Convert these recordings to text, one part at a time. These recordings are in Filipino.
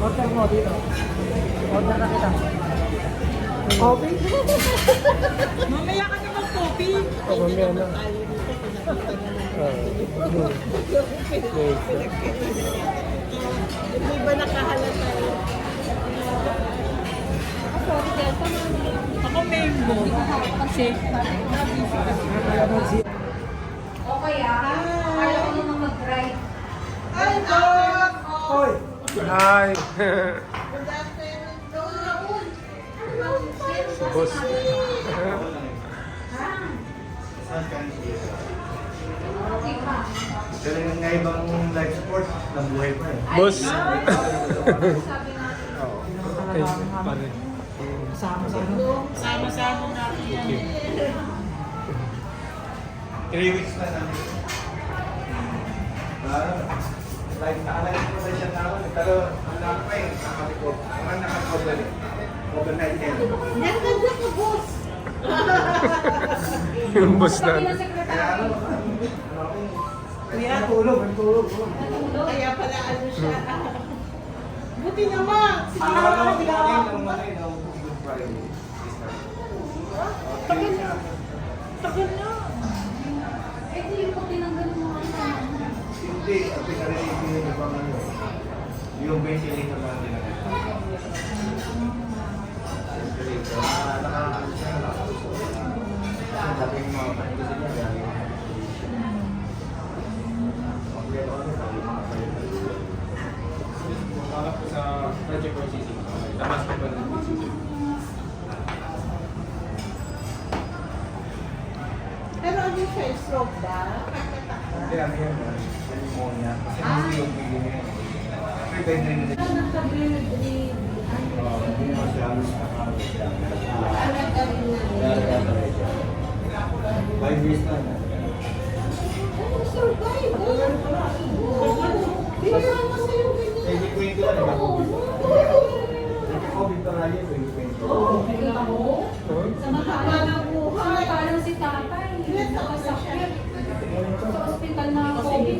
Order mo dito. Order na kita. Coffee? Mamaya ka naman coffee. Mamaya na. Hindi ba nakahalata yun? Ako mango. Kasi nabisi kasi. Okay kaya ko naman mag-ride. Ay, God! Hoy! Hi! Good afternoon. Boss. Okay pa. Talagang nga ibang life sport, nabuhay pa eh. Boss. Sabi nga. Ay, pare. Sama-sama natin yan. 3 weeks na namin. Like, ko na siya tao, pero ang nakapay, nakapikop. Ang nakapikop overnight yan. Yan ganda ko, boss. Yung boss Sabi natin. ng sekretary. Kaya, Tulog. kaya pala ano siya. Buti naman. Tagal na. Tagal na. Eh, di ko tinanggal mo Hindi, ang pinarelate yung ibang ano. Yung ventilator na tinagay. Ventilator. Nakakano siya, nakakausap. Ang sabi yung mga kasi niya, galing. Malap ko sa project processing. Tamas ko pa ng processing. Pero ano siya, stroke ba? Hindi, ano yan, pneumonia. Kasi hindi yung feeling niya. Prevent rin nila. Hindi naman siya halos nakakaroon siya. Nagkakaroon siya. 5 years na. Hindi kwento na nila. COVID pa nga yun, hindi kwento. Nakita mo? Sa mahaba ng buhay. Parang si tatay. Nakasakit. Sa ospital na COVID.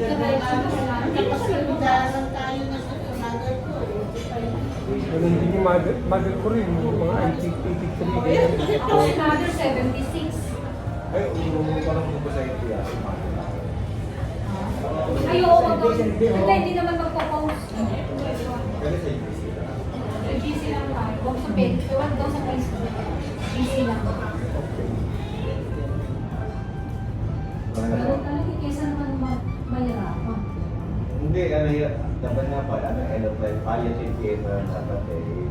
Ganun din yung mother ko rin. Mga 83. Ako si mother 76. Ay, parang po sa ito yan. Ayoko hindi naman magpo-post. Pero sa UBC na. GC lang tayo. Huwag sa page. Huwag daw sa Facebook. GC lang. Pero talaga kaysa naman mahirapan. Hindi, ano yun, dapat nga pala, end of life, palliative care na dapat eh.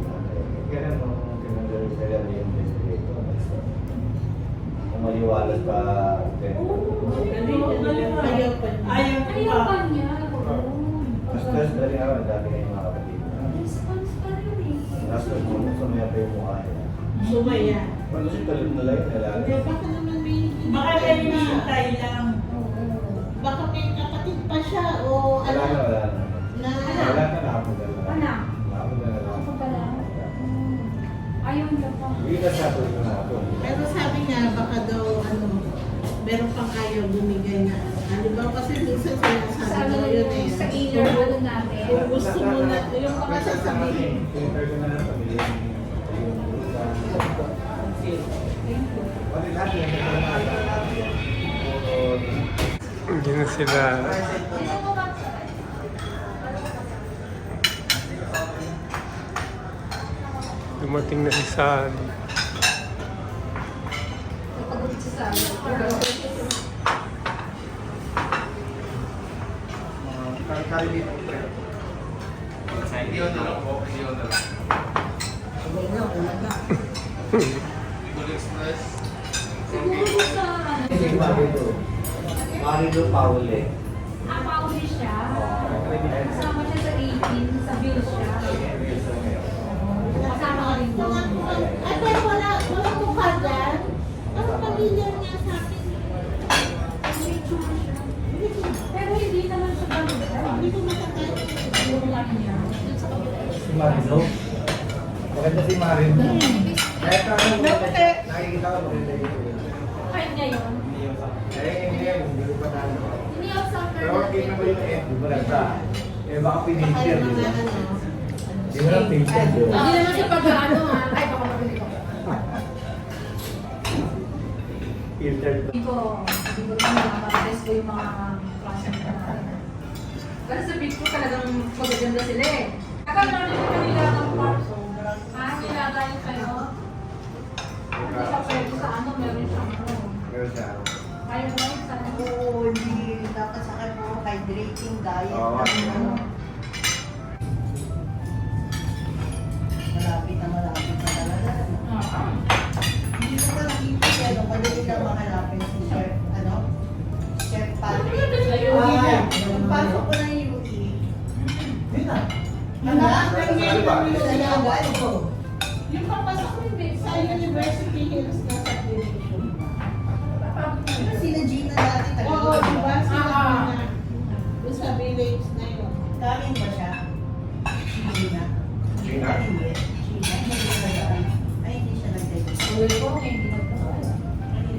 Kaya nung pinagdala sila yung ventilator, kung maliwalas pa, Ayaw pa niya. mas dali nga, dami na yung mga kapatid. Response pa rin eh. Nastos mo, sumaya pa yung mukha niya. Sumaya. Ano siya talib na lang, nalaga. Baka naman may... Baka may hinihintay lang. Baka may kapatid pa siya o Wala na, wala na. Na... Wala na, nakapunta na lang. Anak. Nakapunta na lang. Ako pala. Ayaw niya pa. Hindi na siya po yung ako. Pero sabi niya, baka daw, meron pang ayaw bumigay na. Ano ba kasi minsan Sa sinasabi ano daw yun eh. sa inner ano natin. Kung gusto mo na, yung mga sasabihin. Yung personal na pamilya. Yung burutan. Pati lahat yung Hindi na sila. Dumating na si Sally. Napagod siya sa amin. Iyon na lang po. Iyon na lang. Eagle Express. Siguro sa ano. Marido Paule. Pauli siya. Kasama siya sa 18 Sa bills siya. Kasama ka rin doon. Ay, pero wala mukha dyan. Ano pamilya niya sa akin? May tsura siya. Pero hindi naman siya gano'n. Hindi ko matatay. Yung lang niya. Doon sa kabila. Si Marino? Maganda si Marino. Kahit ako, nakikita ko maganda yun. Kahit ngayon. Hindi ko pa nalo. Hindi ako sa Pero tingnan mo yung FB, maganda. Eh baka pinigyan Kaya yun. mga ano. Hindi mo lang pinigyan yun. Hindi naman siya pag-ano ha. Ay, baka mabili ko. Filter. Hindi ko naman nakamaris ko yung mga klase na natin. Kasi sa big ko talagang magaganda sila eh. Akala namin yung kanila ng parso. Nilaga yun sa'yo. Hindi siya pwede sa ano, meron siyang ano. Meron siya. Kaya mo yun sa ano. Oo, hindi dapat sa akin puro hydrating diet. Oo. Ano. Malapit na talaga. Hindi ko pa nakikita, ano, madali lang makalapit si Chef, ano? Chef Patrick. Yung pasok ko ng UE. Yun na. Anak, Ano ba? yung papasok ko sa University Hills na subdivision. Sila Gina dati taga. Oo, diba? Sila Gina. Doon sa village na yun. Kamin ba siya? Si Gina? Gina? Hindi. Gina? Hindi siya nag-aan. Ay, hindi siya nag-date. Uwi ko, hindi nagpapala.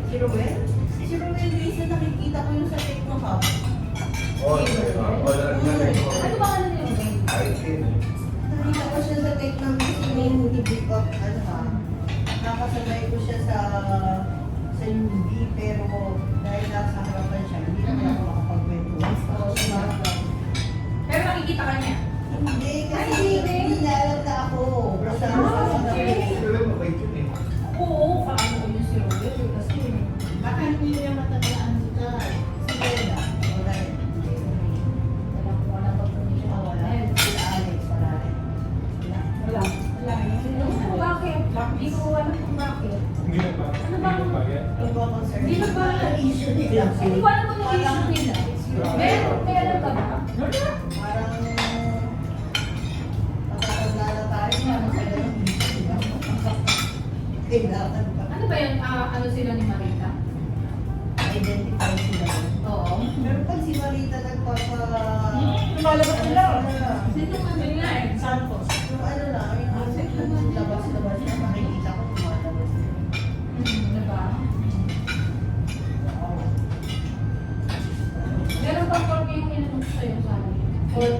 Si Ruel? Si Ruel Reza, nakikita ko yung sa Techno Hub. Ano ba ano yung game? Nakita ko siya sa Techno Hub, may hindi up, ano ha. Nakasabay ko siya sa UB, pero dahil nasa harapan siya, hindi naman ako makapagkwentuhan. Pero nakikita ka niya. Hindi, kasi Ay, hindi. hindi niya alam na ako. Basta okay. Oo, paano ko yun si Robert? Kasi baka hindi niya matandaan si Carl. Si Bella. Wala rin. wala pa po niya siya. Wala. Sila Alex, wala rin. Wala. Wala. Bakit? Hindi ko alam kung bakit. Hindi na ba? Ano ba? Hindi na ba yan? Yung ba concern? Hindi na ba issue nila? Hindi ko alam kung yung issue nila. Meron, may alam ka ba? Parang matatanda na tayo na masaya ng issue, di ba? Kailangan ba? Ano ba yun? Ano sila ni Marita? Identify sila. Oo. Pero pag si Marita Lumalabas sila. Sino nga Yun nga eh. Santos. Yung ano lang, yung labas-labas na makikita ko lumalabas. Diba? Meron bang form yung inanong sa'yo sa akin? Or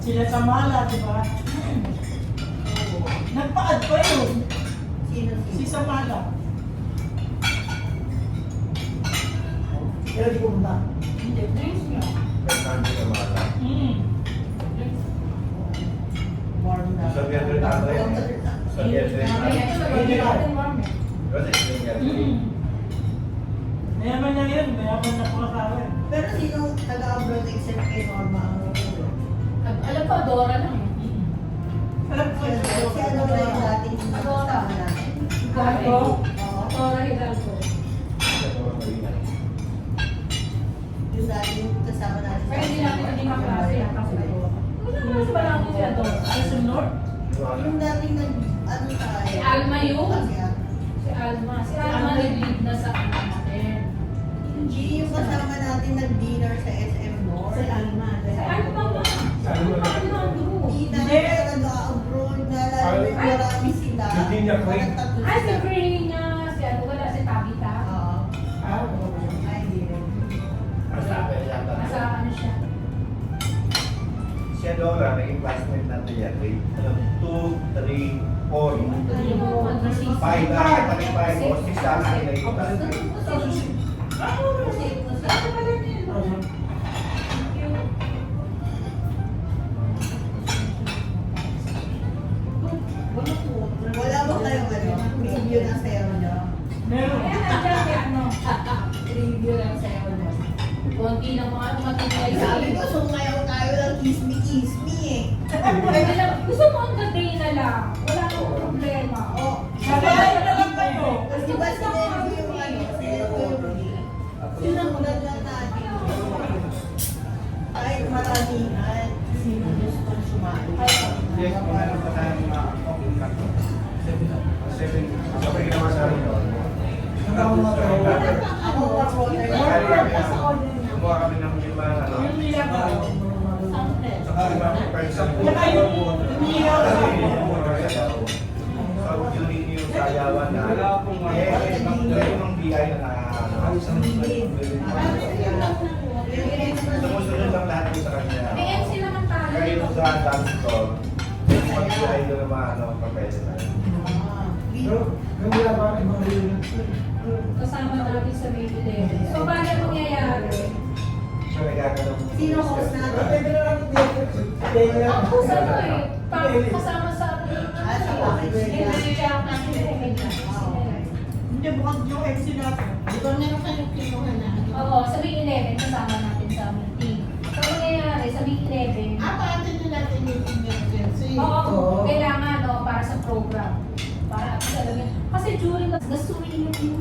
Sila sa Mala, di ba? Nagpa-add pa yun. Sino Si Samala. Pero di ko ba? hindi, drinks niya. Warm na. Sa Vietnam tayo eh. Sa Vietnam. Kaya ito nagawin natin warm eh. Mayaman na yun, mayaman na po kasama. Pero sino taga-abroad except kay Norma ang ulo? Alam ko, Dora lang eh. Alam ko yun. Si ano na yung dating kasama natin? Gago? Oo. Dora Hidalgo. Yung dating kasama natin. Pero hindi natin naging kaklase yan kasi Dora. Wala naman sa balangin siya Dora. Ay, sunod. Yung dating ano tayo? Si Alma yun? Kasi Si Alma. Si Alma nag-lead na sa ano natin. hindi yung kasama natin nag-dinner sa SM North. Si Alma. Si Alma ba? Sa ano na? Hindi tayo nag-abroad na lalo marami sila. Hindi niya Craig. Parang tatlo Ay, si sila. Prina. Si ano, wala si Tabitha. Oo. Ay, hindi rin. Nasa ano siya. Si Adora, naging classmate natin yan. Grade 2, 3, 4. Ano mo, mag-resist. 5 na, pati 5 o 6 lang ang naging classmate. Wala ba kayong review ng sayo niyo? Meron. Kaya nandiyan kay ano, review lang sa'yo. Konti lang mga matigay sa Sabi ko, sumayaw tayo ng kismi-kismi eh. Pwede lang, gusto mo ang day na lang. Wala akong problema. Oh, Sabay na lang kayo. Kasi ba sinend ko yung ano, sinend ko yung yun ang maganda natin. marami ay sino gusto sumali. Yes, kung ano pa tayo mga open cut. 7. Sabay naman sa rin. Kumuha kami ng lima, ano? Yung nila ba? Saka limang person. Saka yung inihaw sa So, yun yung sayawan na. Yung BI na sumusunod lang lahat yung sa kanya. May MC naman tayo. Kaya yung sa dance floor, yung mag-BI doon naman, ano, professional. Kasama natin sa May 11. So, paano mangyayari? So, nagkakaroon. Sino host natin? Ako sa ano eh, kasama sa Ah, sa package. Hindi, bukod yung MC natin. Di ba meron kayong kinuha na? Oo, sa May 11, kasama natin sa meeting. So, mangyayari, sa May 11, Paatin na natin yung emergency. oo, kailangan, no, para sa program. Para at talaga. Kasi during the swimming yung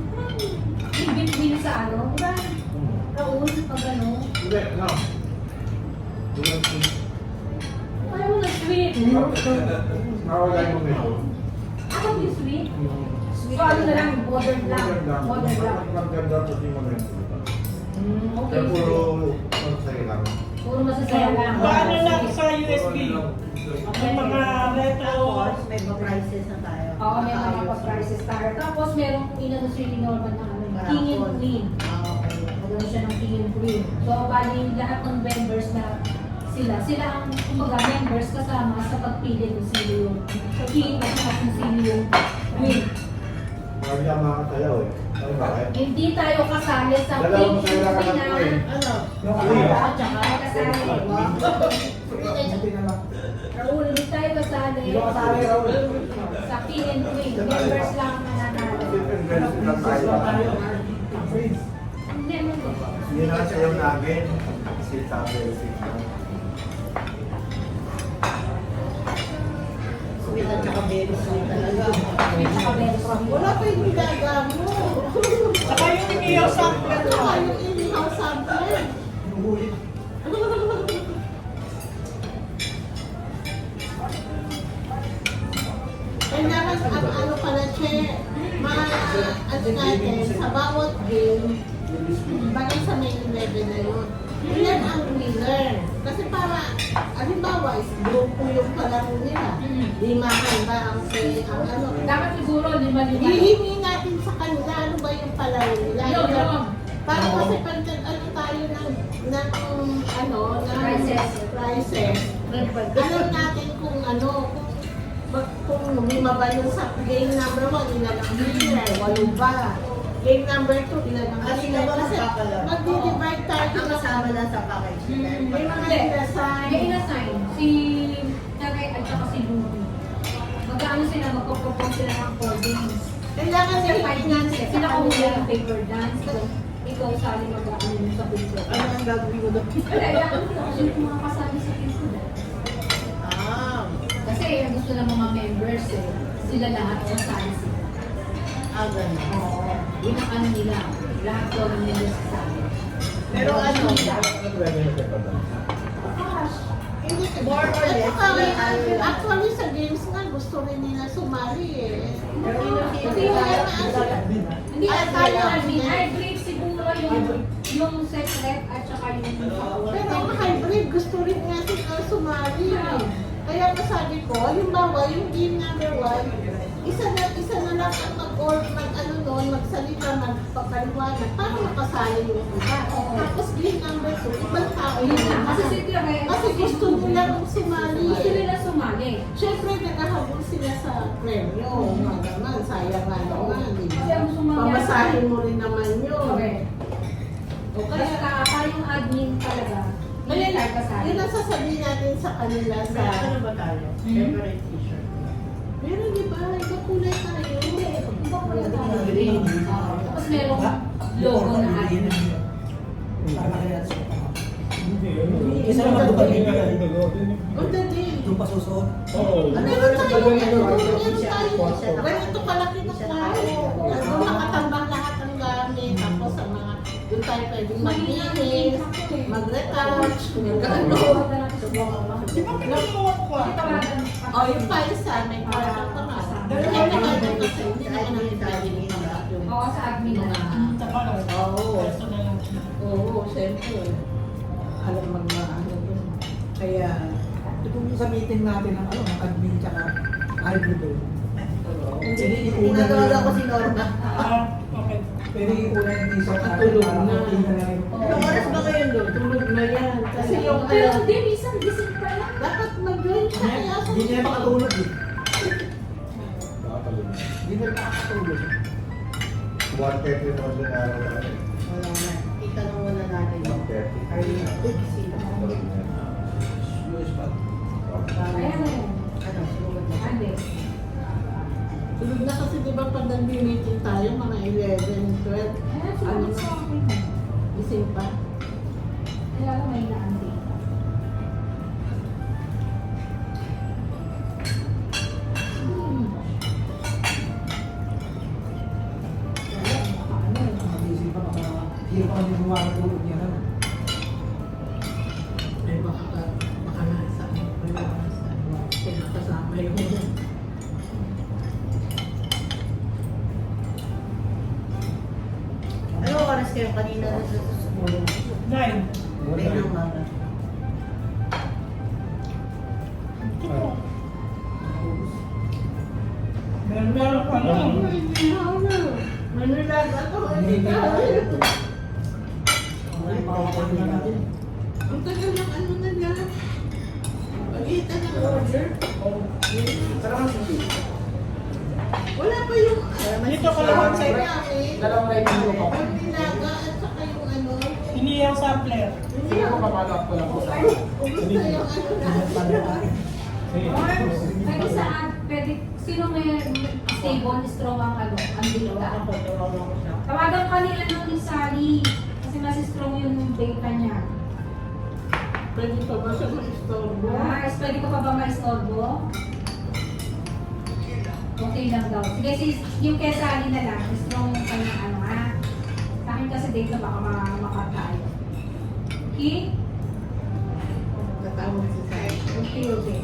in-between sa ano, di ba? Raul, pag ano, Hindi, no. ayaw mo na-sweet. Nawala yung medyo. Ako yung sweet. So, ano na lang, modern lang. Modern lang. Maganda po yung momento. Okay. Kaya puro masaya lang. Puro masasaya lang. Paano lang sa USB? May mga retro. May prices na tayo. Oo, may mga pag-prices tayo. Tapos, merong inano si Norman na ano, King and Queen. Magano siya ng King and Queen. So, bali lahat ng members na sila ang kumbaga members kasama sa pagpili kung sino yung King at saka kung sino yung Queen. Marami ang mga katayaw eh. Ano ba eh? Hindi tayo kasali sa King Dalawang and sila ka Queen lang po na eh. Ano? at saka kasali. Raul, hindi tayo kasali sa King and Queen. Members lang na nanalo. Hindi mo. Yun ang sayaw namin. Si Samuel si Sweet at saka very sweet talaga. May saka very strong. Wala pa yung gagamo. Saka yung inihaw sa Ano ka yung inihaw sampler? Kailangan ano pala, Che, ano natin, sa bawat game, bagay sa main level na yun. Ilan ang winner? Kasi para, halimbawa, is grupo yung palaro nila. Limahan ba ang ano? Dapat siguro lima-lima. Hihingi natin sa kanila ano ba yung palaro nila. Yun. Para kasi pag ano tayo ng prices. Alam natin kung ano, kung lumima ba yung sa game number 1, ilan ang winner, 8 ba? Game number 2, ilan ang winner? Kasi mag-divide tayo kasama na sa package. May mga May inassign. inassign. Si Tagay at saka si Luby. Magkano sila, magpapropose sila ng 4 games. Kailangan Kasi nila 5 games eh. Sila kumuli ng paper dance. Ikaw sali mag-ano sa paper. Ano ang gagawin mo doon? Wala, kailangan mo kasi yung mga kasali sa paper dance. Kasi ang gusto ng mga members eh, sila lahat kasali sila. Ganun. Oo. Yun ang ano nila. Lahat daw ng members kasali. Pero ano, hindi more or less, actually sa games nga gusto rin nila sumali eh. Hindi Ay, tayo tayo. hybrid siguro yung secret at saka yung Pero ang hybrid, gusto rin nga sila sumali eh. Kaya masabi ko, halimbawa yung game number 1, isa na lang ang magsalita, magpapaliwanag para makasali yung iba. Tapos game number 2, ibang tao Yun yun. na. Kasi secret Kasi gusto nila sumali. gusto nila sumali. Siyempre, naghahabol sila sa premyo. Naman, sayang nga naman. di ba? Kasi ang sumali. Pamasahin mo rin naman yun. Correct. O kaya yung admin talaga, hindi tayo kasali. Yun ang sasabihin natin sa kanila sa... Ano ba tayo? Favorite t-shirt. Meron di ba? Iba kulay tayo. Green. Tapos merong logo na admin. Isa naman ito kami na Good day. Yung pasusuot. Oo. Meron tayo. Meron tayo. Ganito kalaki na tayo. Doon nakatambak lahat ng gamit. Tapos ang mga... Doon tayo pwedeng magbihis, mag-retouch, kung gano'n. Di ba pinagawa ko ah? O, yung file sa amin, parang pamasa. Pero yung mga kasi, hindi naman namin dahil yung Oo, sa admin na. Tapos, Oo. personal lang siya. Oo, siyempre. Alam mag-ano dun. Kaya, Kung sa meeting natin ng admin tsaka hybrid. hindi tinatawagan ko si Norma. Okay. Pwede iulan yung isa para Tulog na. okay na lang. Ilang oras ba kayo doon? Tulog na yan. Kasi yung Pero alam, hindi, minsan gising pa lang. dapat mag-join siya. Kaya sa Hindi niya makatulog eh. Nakapalun. Hindi na nakakatulog. 1:30 naman din araw natin. wala na. Itanong muna natin. 1:30. Ay, sino? Tulog na. Ayan na yan. Ano, sunod na. Ande. Tulog na kasi di ba pag nag-meeting tayo, mga 11, 12, Ayan, ano sumunod sa na, akin. gising pa. Kaya ako may naandi. Magising pa baka hindi pa kami gumagatulog niya na. Ay, baka nasa, wala nasa, pinakasama yung ano oras kayo kanina na sa susunod? 9. May umaga. Meron pa lang. Hindi na ako na. Manilaga ako. Hindi na ako. Ay, bawal na natin. Ang tagal ng ano na niya. Pagitan ng order. Wala pa yung Dito ka lang sa Dalawang live video ko. yung nilaga at saka yung ano. Iniyaw sampler. Hindi Sige ko papalo up ko lang po sa ubus na yung ano na. Pwede saan, pwede, sino may stable, strong ang ano, ang data? Tawagan ka ni ano ni Sally, kasi mas strong yung data niya. Pwede pa ba siya ma-istorbo? Guys, pwede ko pa ba ma-istorbo? Okay lang daw. Sige, yung kay Sally na lang, strong yung kanyang ano ha. Sa akin kasi data baka makatayo. Okay? Tatawag si Sai. Okay, okay.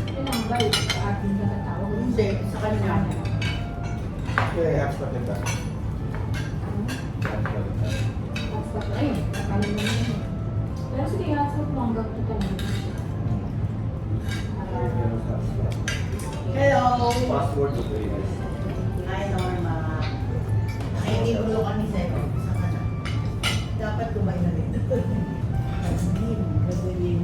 Kailangan ba yung sa atin ka tatawag? Hindi, sa kanya. Okay, apps pa kita. Ay, akala mo yun. Pero sige, hotspot mo hanggang ito talaga. Hello. Password to previous. Hi, Norma. Nakikinulo kami sa'yo. Sa kana. Dapat kumain na rin. Madilim.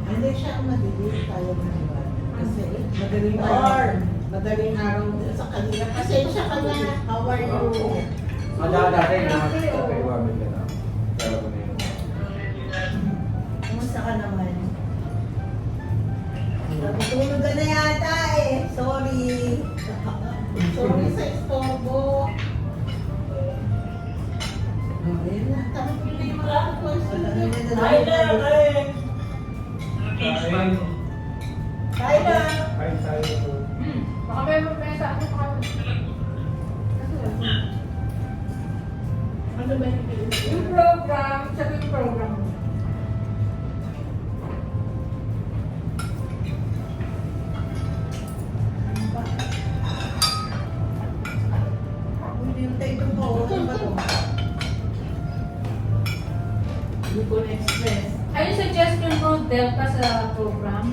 Hindi siya ang madilim. Tayo naman. Kasi madaling araw. Madaling araw sa kanila. Pasensya ka na. How are you? Dati na kaiwamin ka na. Kala ko na yun. Kumusta ka naman? Natutulog ka na yata eh. Sorry. Sorry sa istorbo. Ayun na. Tapos ko na yung maraming question. Ay na, ay. Kain. Kaya na. Kain tayo. Baka may sa ano pa Ano ba yung yung program, sabi yung program. Hindi yung tayo ito po. Ano ba ito? Hindi ko na-express. Ayun suggestion mo, Delta sa program.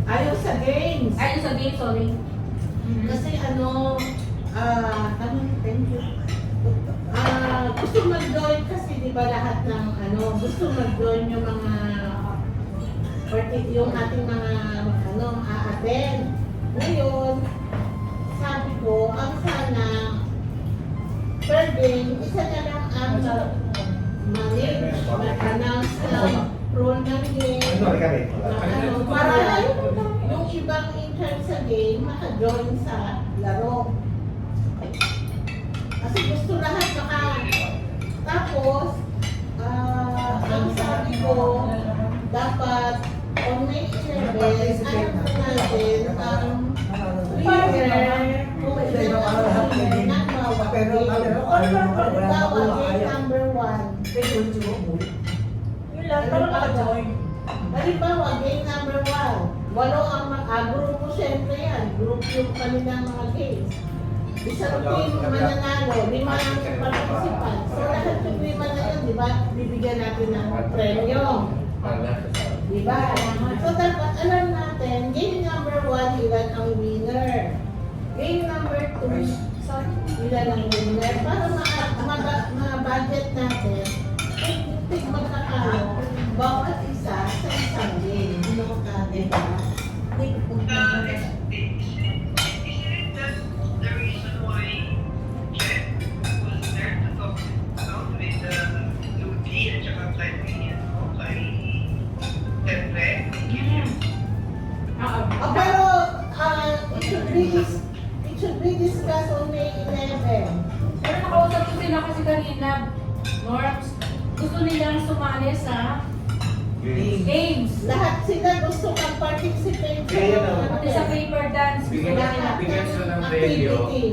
Ayaw sa games. Ayun sa game, sorry. Kasi ano, thank you. Gusto mag-join kasi di ba lahat ng ano, gusto mag-join yung mga yung ating mga ano, a-attend. Ngayon, sabi ko, ang sana per game, isa na lang ang manage, mag-announce ng role ng game. Sorry kami. Ano, para yung ibang intern sa game maka-join sa laro. Kasi gusto lahat maka. Tapos, ang sabi ko, dapat On May 11, alam po natin, winner, kung sino ang winner, nagbawa Pero or bawa game number 1. Yun lang, parang naka-join. Halimbawa, game number 1. Walo ang grupo, syempre yan. Group yung kanilang mga games. Isang team mananalo, 5 ang participants. So lahat yung 5 na yun, di ba? Bibigyan natin ng premyo. Di ba? So dapat alam natin, game number 1, ilan ang winner. Game number 2, ilan ang winner. Para ma-budget natin, kung magkakalo, bawat isa sa isang game. Ano ko ka, di ba? Pero it should be discussed on May 11. Pero nakausap ko sila kasi kanina, Norms, gusto nilang sumali sa games. Lahat sila gusto mag-participate Kaya na. Pati sa paper dance, gusto nila. Bigyan sila ng activity.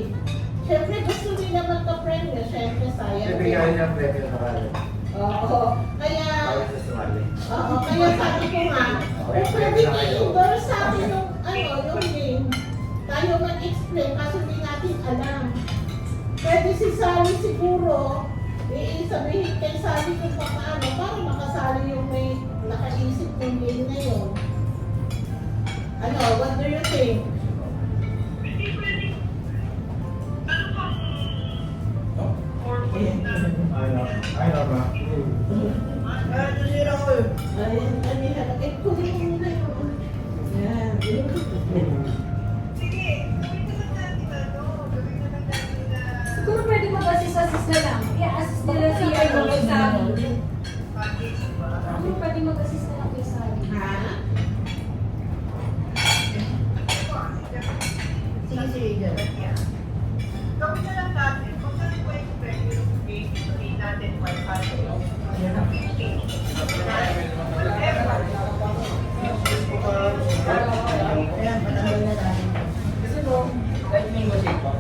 Siyempre gusto nila magka-premyo. Siyempre sayang. Bigyan ng premyo na kaya. Oo. Kaya, Bawal sa sumali. kaya sabi ko nga, kung pwede i-endorse sa akin yung game, tayo mag-explain kasi hindi natin alam. Pwede si Sally siguro, sabihin kay Sally kung paano, para makasali yung may nakaisip ng game na yun. Ano, what do you think? Ay, ba? Ayun, kunin mo muna yun. Yan. Siguro pwede mag-assist-assist na lang. I-assist nila si Ayo kay Sally. Pwede mag-assist na lang kay Sally. Ha? Sige, sige. Gawin na lang natin, kung saan po expect yung game, sabihin natin 500.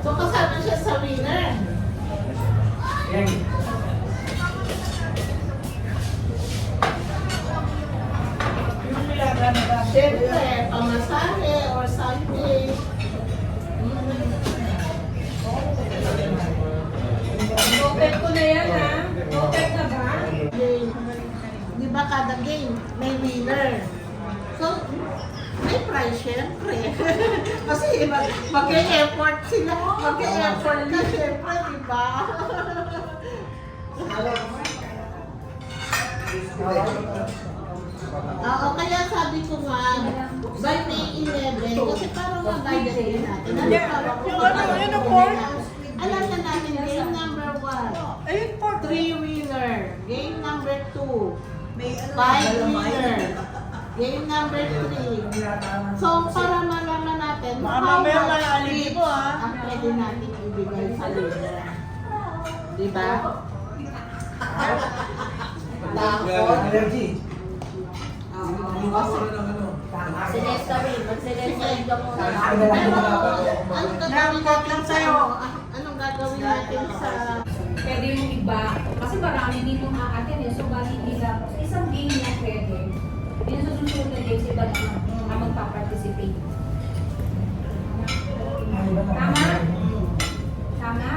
So kasama siya sa winner. Siyempre, pamasahe or something. Open ko na yan, ha? Open na ba? Game. Di ba kada game may winner? So, may prize syempre. Kasi mag-e-effort sila. Mag-e-effort ka syempre, di ba? Oo, kaya sabi ko nga, by May 11, kasi parang mag-guide din natin. Alam na natin, game number 1, 3 winner. Game number 2, 5 winner. Game number 3. So, para malaman natin, Mamaya malaligo mo, ha? ang pwede natin ibigay sa winner. Diba? Allergy. Sige. ka muna. Anong gagawin natin sa'yo? Anong gagawin natin sa... Pwede yung iba. Kasi marami dito aatin eh. So, bali nila. Isang game na pwede. Yung sa susunod na games, iba na magpa-participate. Tama? Tama?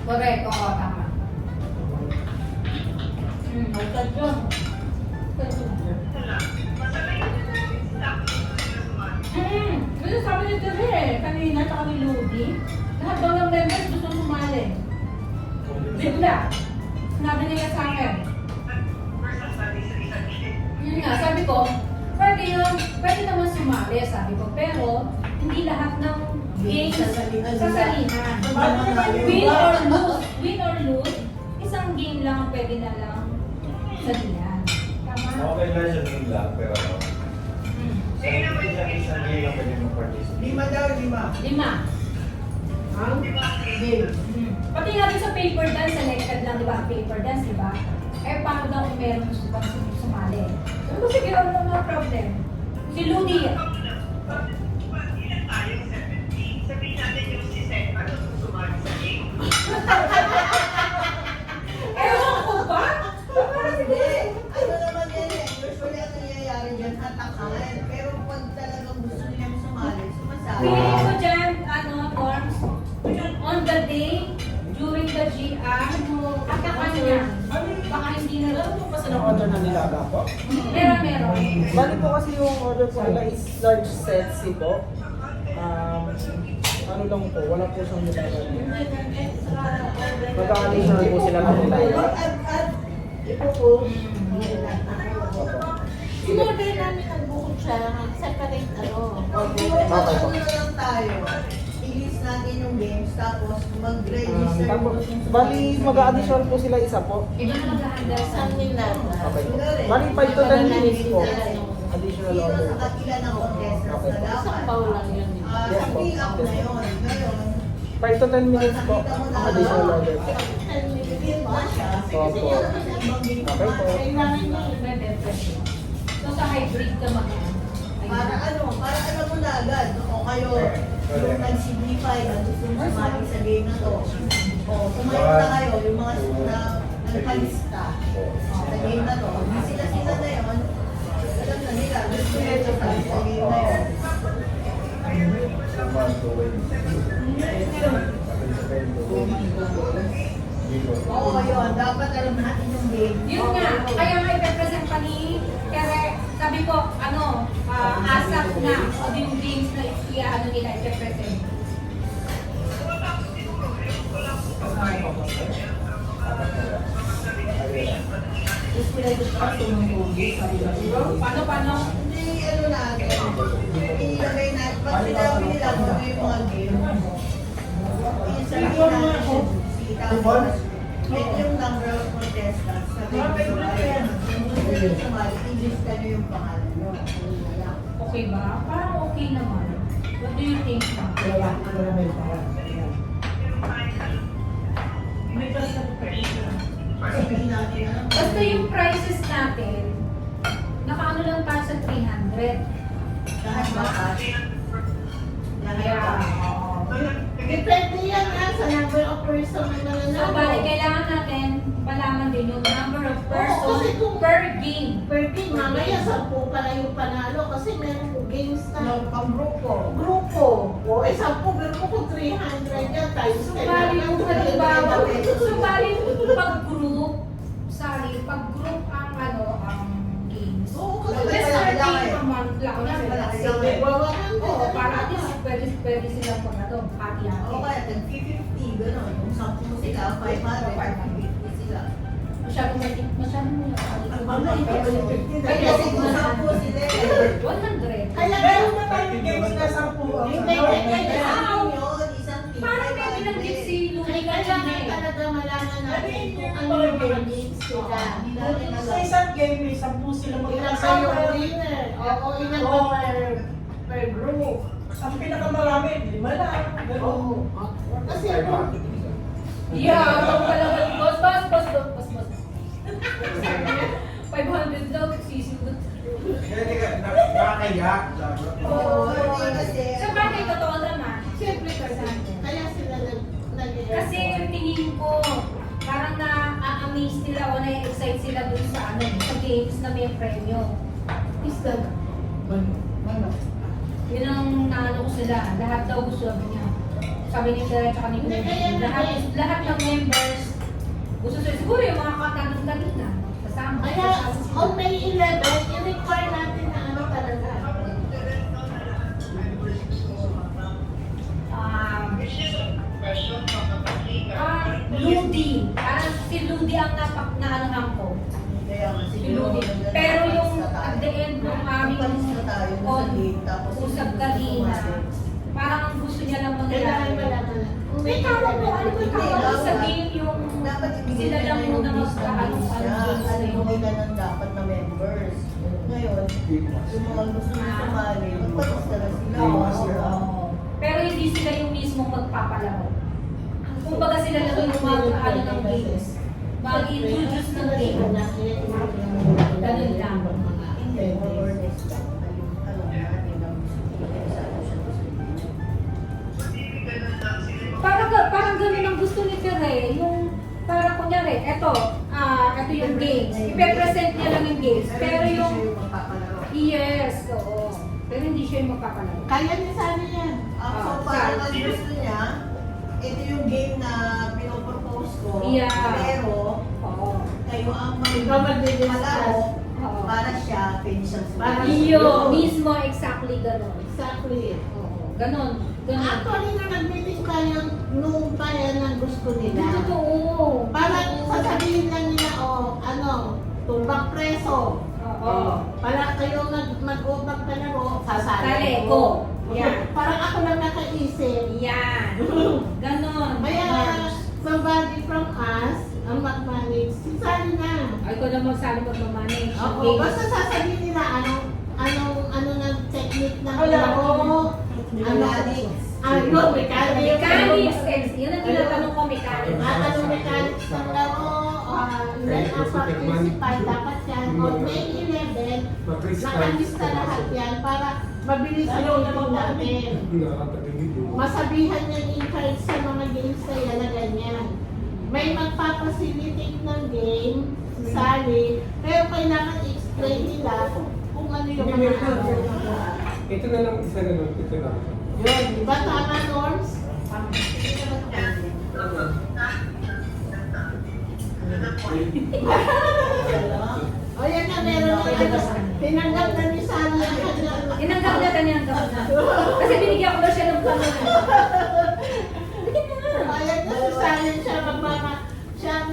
Correct, oo, tama. Agad yun. Kasi sabi ni Tere eh, kanina tsaka ni Ludi, lahat daw ng members gusto sumali. Bigla. Sinabi niya sa akin. Yun nga, sabi ko, pwede naman sumali, sabi ko, pero hindi lahat ng games sasalihan. Win or lose, isang game lang ang pwede na lang salihan. Tama? Okay lang siya nun lang, pero isang game lang pwede mag-participate. 5 daw, 5. 5. ang game. Pati nga rin sa paper dance, selected lang, di ba? Paper dance, di ba? Eh, paano daw kung meron gusto pang sumali? Sabi ko, sige, no problem. Si Ludi, Ilan tayo? 70. Sabihin natin yung si Seth, ano sumali sa game? ewan ko ba? Parang Hindi. Ano naman yan eh. Usually ang nangyayari dyan, hatakan. Pero pag talagang gusto nilang sumali, sumasali. Feeling ko dyan, norms, on the day, during the GR, atakan niya. Baka hindi na lang. Kasi na-order na nilaga po. Meron. Bali po kasi yung order po nila is large set C po. Ano lang po, wala po siyang nilaga. Mag-a-additional po sila ng nilaga. At ipo-post. Sinorder namin ang bukod siya, separate ano. Okay Ano po. na lang tayo. I-list natin yung games, tapos mag-register. Tapos, bali mag-a-additional po sila isa po. Ito na mag-handle sa nila. Okay po. Bali 5 to 10 minutes po. Additional Dito order. sa kakila ng contestants Okay. na dapat. Yes Sa po. fill up na yun. Ngayon, 5 to 10 minutes po. Additional order po. fill mo siya. Opo. Okay po. Kailangan niya. So sa hybrid ka mag Para alam mo na agad. O kayo, yung nag-signify na gusto mo sumali sa game na to. O, tumayo na kayo, yung mga nagpalista sa game na to. Sila na yun. Alam na nila, gusto nila sumali sa game na yun. Oo, yun. Dapat alam natin yung game. Yun nga, kaya nga ipepresent pa ni Kere, sabi ko, ASAP na, o yung games na ano nila ipepresent. Paano? Hindi, ano natin. Ilagay natin. Pag sinabi nila kung ano yung mga game, isabihin natin. Tapos, ito yung number of contestants. Sabi ko, kung gusto nyo sumali, ilista nyo yung pangalan nyo. Okay ba? Parang okay naman. What do you think? Sabihin natin, ano? Basta yung prices natin, nakaano lang tayo sa 300. Lahat lahat. Kaya, oo. Depende yan sa number of person na So, bali, kailangan natin malaman din yung number of Oo, person kasi kung- per game. per game, mamaya 10 pala yung panalo kasi meron games na grupo. O, 10 grupo kung 300 yan times So, 10. bali yung halimbawa, pag-group ang games. Oo, kasi Let's malaki start lang eh. a month lang. Malaki Sige. lang eh. Oo, para at least pwede silang hati-hati. O kaya tag-50, gano'n. Kung 10 sila, 500, 550 sila. Masyadong yung Kaya kung 10 sila, 100. kaya Meron na tayong games na 10 ang Hindi, ano. isang team. Parang may binanggit si Luni kanina Kailangan eh. talaga malaman natin kung ano yung games sila. Hindi natin Sa alam. isang game, may 10 sila Ilan magkakasama. kayo winner? Oo, ilan ba per group? Ang pinakamarami, 5 lang. Ganun. Oo. Kasi ako, Yeah, ako pala. Boss. 500 daw, sisunod. Nakakaya. oo, hindi kasi, Sa bagay, totoo naman. siyempre kasi, kaya sila Kasi yung tingin ko, parang na-amaze nila o na-excite sila dun sa sa games na may premyo. is that, Yun ang naano ko sila. Lahat daw gusto niya. Sabi ni Sir at ni Hindi, kaya nga lahat ng members gusto sila. Siguro yung mga katanong kanina. Kasama. kaya on May 11, i-require natin na ano talaga. Ludi. Parang si Ludi ang naanohan ko. Kaya nga, Si siguro, Ludi. Pero yung at the end ng aming Umalis na tayo dun sa game, tapos usap kanina, parang ang gusto niya lang kailangan mangyari. malaman. May tawag mo, ano ba tawag sa game yung Dapat ibigay sila nila lang yung muna list ng mag-ano games niya. Ano yung ilan ang dapat na members. Ngayon, yung mga gusto nyo sumali, magpapasta na sila. Pero hindi hindi sila yung mismong magpapalaro. Kumbaga sila lang yung mag-ano ng games. Mag-introduce ng game. Ganun lang. Parang ganun ang gusto ni Tere. Yung parang kunyari, eto yung games. Ipe-present niya lang yung games. Pero yung, yes, oo. Pero hindi siya yung magpapalaro. Kaya niya sana yan. So, parang ang gusto niya, ito yung game na pinopropose ko. Yeah. Pero, Oo. kayo ang Ikaw magdi-discuss. malaro Oo. para siya finish ang Para Iyo, mismo exactly ganun. Exactly. Oo. Ganon. Ganon. Actually, na nag-meeting tayo nung pa yan ang gusto nila. Totoo. Parang sasabihin lang nila, tumbang preso. Oo. Para kayo mag-ubag palaro, sasali Sali ko. Yan. Parang ako lang nakaisip. Yan. Ganon. Kaya, somebody from us, ang mag-manage, si Sally na. Ay, ko na magsali mag-manage. Oo, basta sasabihin nila ano ng technique ng Wala laro. Mechanics. Mechanics. Yun ang tinatanong ko, mechanics. Anong mechanics ng laro, ilan ang participant, dapat yan. On May 11, nakalista lahat yan para mabilis yung laro natin. Masabihan niya in-charge sa mga games na yan na ganyan. May magpapacilitate ng game, si Sally, pero kailangan i-explain nila kung ano yung mga ano. Ito na lang, isa na lang, ito lang. Yun, di ba tama, Norms? O yan na, meron na yan. Tinanggap na ni Sally ang kanyang... Tinanggap na, tinanggap na. Kasi binigyan ko na siya ng plano. Bigyan na. Ayan na si Sally, siya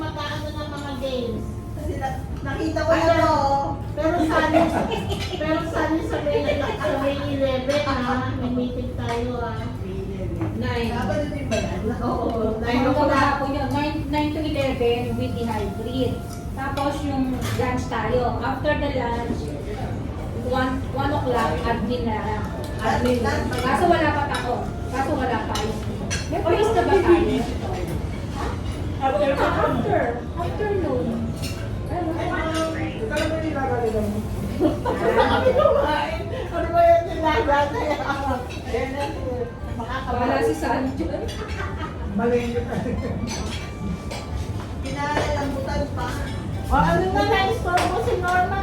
mag-ano ng mga games. Kasi nakita ko na to. Pero Sally sa May 11 may meeting tayo Nine. Dapat din ba yan? Oo, 9 Ang o'clock. gaba ko yun, 9 to 11 with the hybrid. Tapos yung lunch tayo. After the lunch, 1 o'clock, admin na lang. Admin. Kaso wala pa ako. Kaso wala pa yun. May place na ba tayo? After noon. Kami kumain. Ano ba yan nilaga na yan? Ayan na, Wala si Sancho. Pinalalambutan pa. O ano na na-store mo si Norma?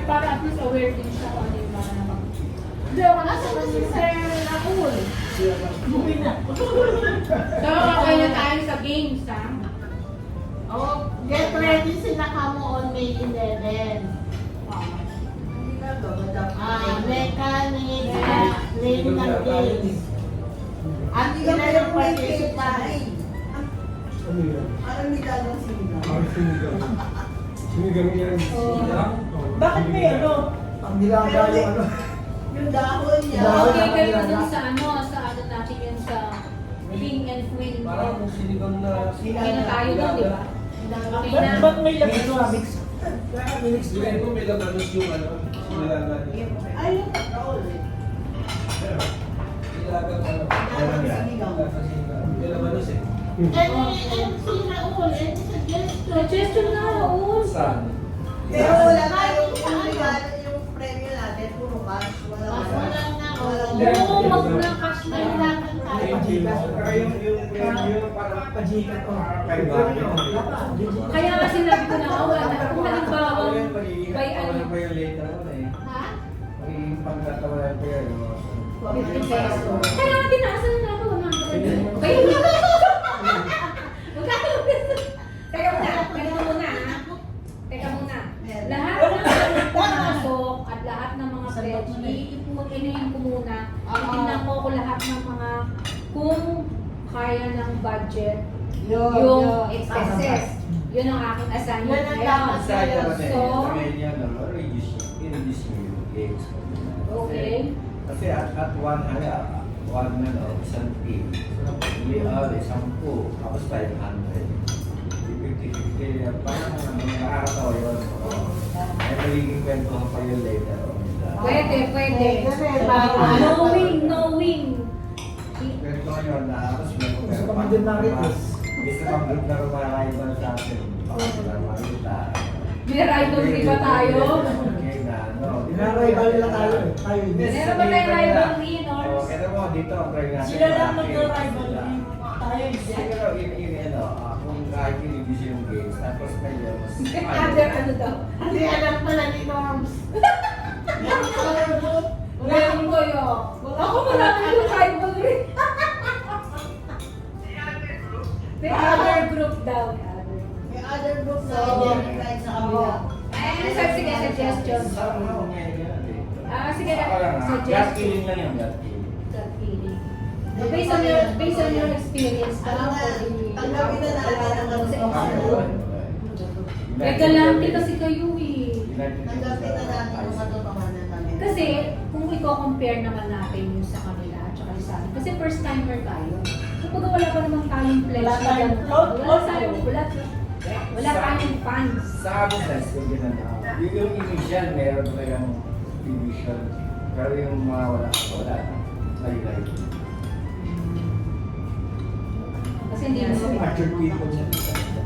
Para at least aware din siya kung ano yung mga naman. Hindi, wala sa si Sir Raul. Buwi na. So, okay na tayo sa games, ha? Oh, get ready sila kamo on May 11. Hindi na to. Mechanics, training ng games. At Hindi ilan na ang yung may participant? Ano yan? Parang nilagang sinigaw. Sinigang. Sinigang yan. Bakit may ano? Ang nilaga yung ano. Yung dahon niya. Okay kayo dun sa ano natin yun sa King and Queen. Parang sinigang na... Okay na tayo doon, di ba? Okay na. Ba't may lakas Mix. na? Mix. Mix. Hindi ko may labanos yung ano, nilaga niya. Ay, yung Raul. Nilaga ka lang. Nilagang sinigaw. May labanos eh. And si Raul, and suggestion. Suggestion na, Raul. Saan? Pero wala tayong regalo yung premyo natin. Puro cash. Wala Wala na. Oo, mag-nakas na. Kailangan tayo. Yung parang Pajikan ko. Kaya nga sinabi ko na wala na. Kung halimbawa, by ano, Ha? magiging pagkatawalan ko yan. 50 pesos. Kaya nga tinaasan na natin 100. Kaya nga. Magkano peso? Teka muna, ha? Teka muna. Lahat ng mga pumasok at lahat ng mga pledge, ipunin ko muna. Titignan ko lahat ng mga kung kaya ng budget yung expenses. Yun ang aking assignment Yun ang ngayon. dapat So, okay. Kasi at one isang team. Isang po, tapos 500. 50-50, parang nakakatawa yun. May magiging kwento pa yun later on. Pwede. Kasi bawal. Knowing ngayon na tapos may Gusto pa man din marites. gusto mag-group na rumarayan sa atin. Baka sila makita. May rivalry ba tayo? Okay na, no. Dinarival lang tayo. Tayo hindi. Meron ba tayong rivalry, Norms? Oh, kaya mo, dito ang try natin. Sila lang malaki. mag-rivalry. Tayo hindi. Siguro, ano, kung kahit hindi yung games, tapos kayo, mas Other ano daw? Hindi alam pala ni Norms. Meron ko yun. Ako marami yung rivalry. May other group daw. May other group na So, identified sa kabila. Ay, sige, suggestions. Sige na, Gut suggestions. feeling lang yung gut feeling. Gut feeling. Based on your experience, Ano na, tanggapin na natin ang katotohanan. Teka lang, di kasi kayo eh. Tanggapin na natin ang katotohanan namin. Kasi, kung i-compare naman natin yung sa kanila at saka sa amin, kasi first timer tayo. Kapag wala pa namang tayong pledge Wala na tayong gano'n. float, Wala tayong fans. Sa business, yung ginagawa. Yung initial, meron talagang division. Pero yung mga wala na. Layo-layo. Kasi hindi mo Mature people siya.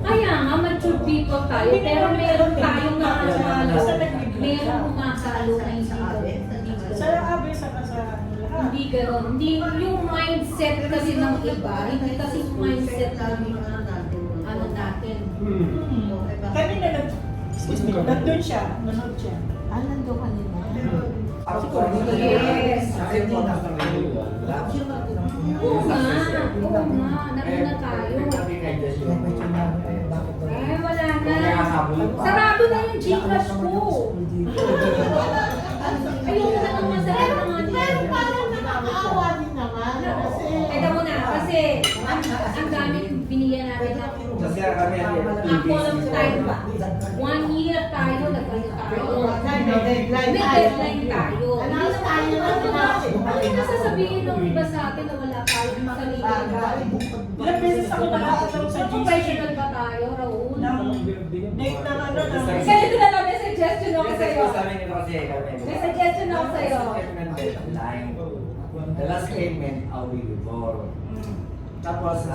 Kaya nga, mature people tayo, pero meron tayong nakasalo. Meron kumasalo na hindi gano'n. Sa abe sa kasalanan lahat. Hindi gano'n. Hindi yung mindset kasi ng iba, hindi kasi yung mindset ng mga ano natin. Kanina nandun siya, nanood siya. Nandun kanina. Yes. Oo nga, nauna tayo. Ay, wala na. Sarado na yung Gcash ko. Ayoko na ng masarap ng mga Pero parang nakakaawa din naman. Kasi, Teka muna, kasi ang daming binigyan natin na Kasi kami, ample of time ba? 1 year tayo, nagkano tayo. may deadline May tayo. deadline tayo. Announce tayo na Ano na sasabihin ng iba sa atin na wala tayong sarili? Ilang beses ako nakakataw sa GC. Professional ba tayo, Raul? Date ng ano na. Ganito na lang, may suggestion ako sa'yo. Sabi nito kasi kami. May suggestion ako sa'yo. Deadline. The last payment, we before. Tapos,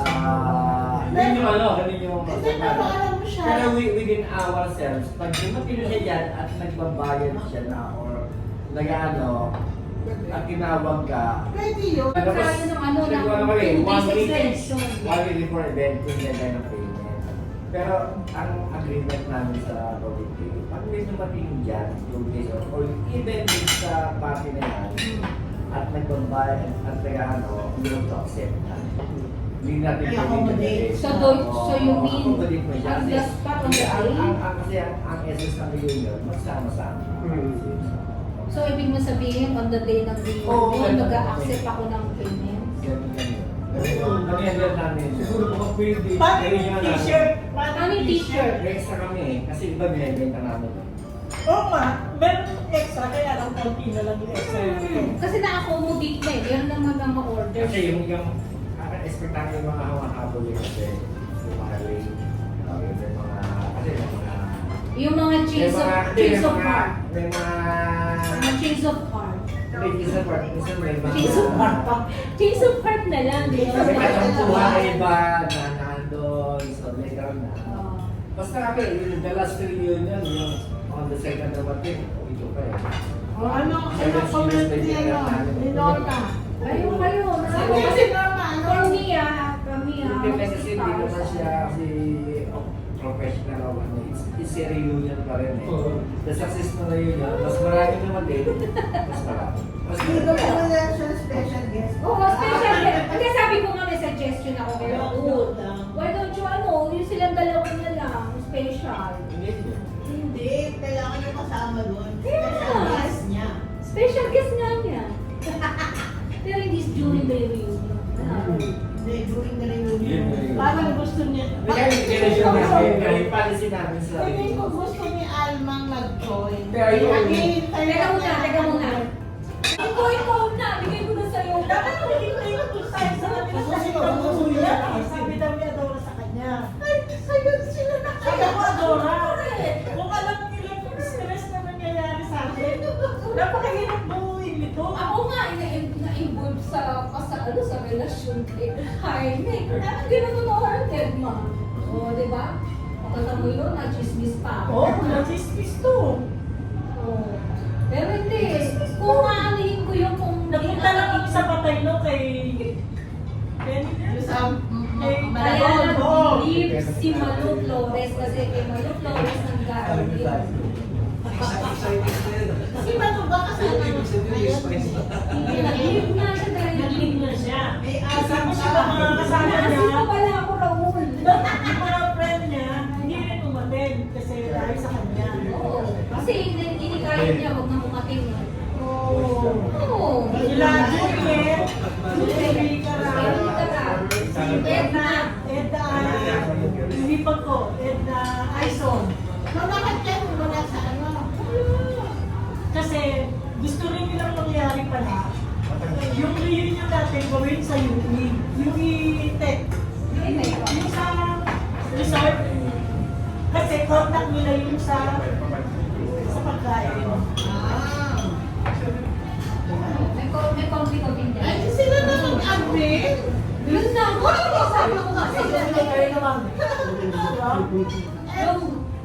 yun yung ano, ganun yung Hindi, pero alam mo siya. Pero within ourselves, pag dumating siya dyan at nagbabayad siya na or nag-ano, at tinawag ka, Pwede yun. Tayo ng ano na, siguro kami, 2 days extension. 1 week before event, yung deadline ng payment. Pero ang agreement namin sa committee, pag may dumating dyan, 2 days or even sa party na yan, at nagbabayad at nag-ano, hindi mo to accept na. Hindi natin I-accommodate. So you mean, accommodate mo siya. ang last pa on the Kasi day? kasi ang essence ng reunion, magsama-sama. So ibig mo sabihin, on the day ng Oo, reunion, ganun. mag-accept ako ng payment? Kami yan namin. Siguro baka pwede. Paano yung t-shirt? Ano yung t-shirt? Extra kami eh. Kasi iba binibenta namin. Oo nga, meron extra, kaya lang konti na lang yung extra. Kasi na-accommodate na eh, meron naman ang ma-order. Kasi yung expect namin yung mga hawa-habol eh. Kasi yung mga late, yung mga, kasi yung mga, Yung mga chains of heart. may mga, Mga chains of heart. may isa part, isa may mga, Chains of heart pa. Chains of heart na lang, di ba? Kasi katampuhan iba na nandun, so later na. Oo. Basta kami, yung the last reunion, yung on the second of a thing, ito pa eh. O ano comment ni ni Norma? Kayo. Sabi kasi Norma, ano? For me Hindi kasi hindi naman siya kasi professional o ano. It's a reunion pa rin eh. Oo. The success ng reunion, mas marami naman din. Mas marami. Mas Dito marami. pa na siya special guest. Oo, special guest. Kasi sabi ko nga may suggestion ako kay Raul. Why don't you yung silang dalawa na lang, special. Hindi. Hindi, kailangan niya kasama doon. Yeah. Special guest niya. Special guest nga niya. Pero hindi during the reunion. Hindi, during the Yun, reunion. yun. Parang gusto niya. Kaya yung policy namin sa Tingin ko gusto ni Almang mag-join. Pero yun. Teka muna. Ikaw na, bigay ko na sa'yo. Dapat nakikita yung tayo sa kanila sa ito. Sabi daw ni Adora sa kanya. Ay, sa'yo sila na kayo. Sabi ko, Adora. Kung alam nila yung stress na nangyayari sa akin, napakahirap buuin nito. Ako nga, na-involve sa ano sa relasyon kay Jaime. Kaya gano'n ako ang Edma. O, di ba? Pagkata mo yun, na-chismis pa ako. Oo, na-chismis to. Oo. Pero hindi. Kung maanihin ko yung kung Napunta lang ako sa patay no kay... kaya nag-leave si Malu Flores kasi kay Malu Flores nag-aaral. Si Manu ba kasama mo sa Hindi, nag-leave na siya dahil Nag-leave na siya. May Tapos yung mga kasama niya, Naasin pa pala ako, Raul. yung mga friend niya, hindi rin umattend kasi dahil sa kanya. Oo. Kasi inikayat niya, huwag na umating. Oo. Oo. Sila Juliet, Edna, hindi pa ko, Edna Aison. Bakit kayo wala sa ano? Kasi gusto rin nilang mangyari pala. Yung reunion natin gawin sa UE, UE Tech. Yung sa resort. Kasi contact nila yung sa pagkain. May konti-konti din. Ay, sila na mag-admit? Yun na, sabi ko kasi Kayo naman.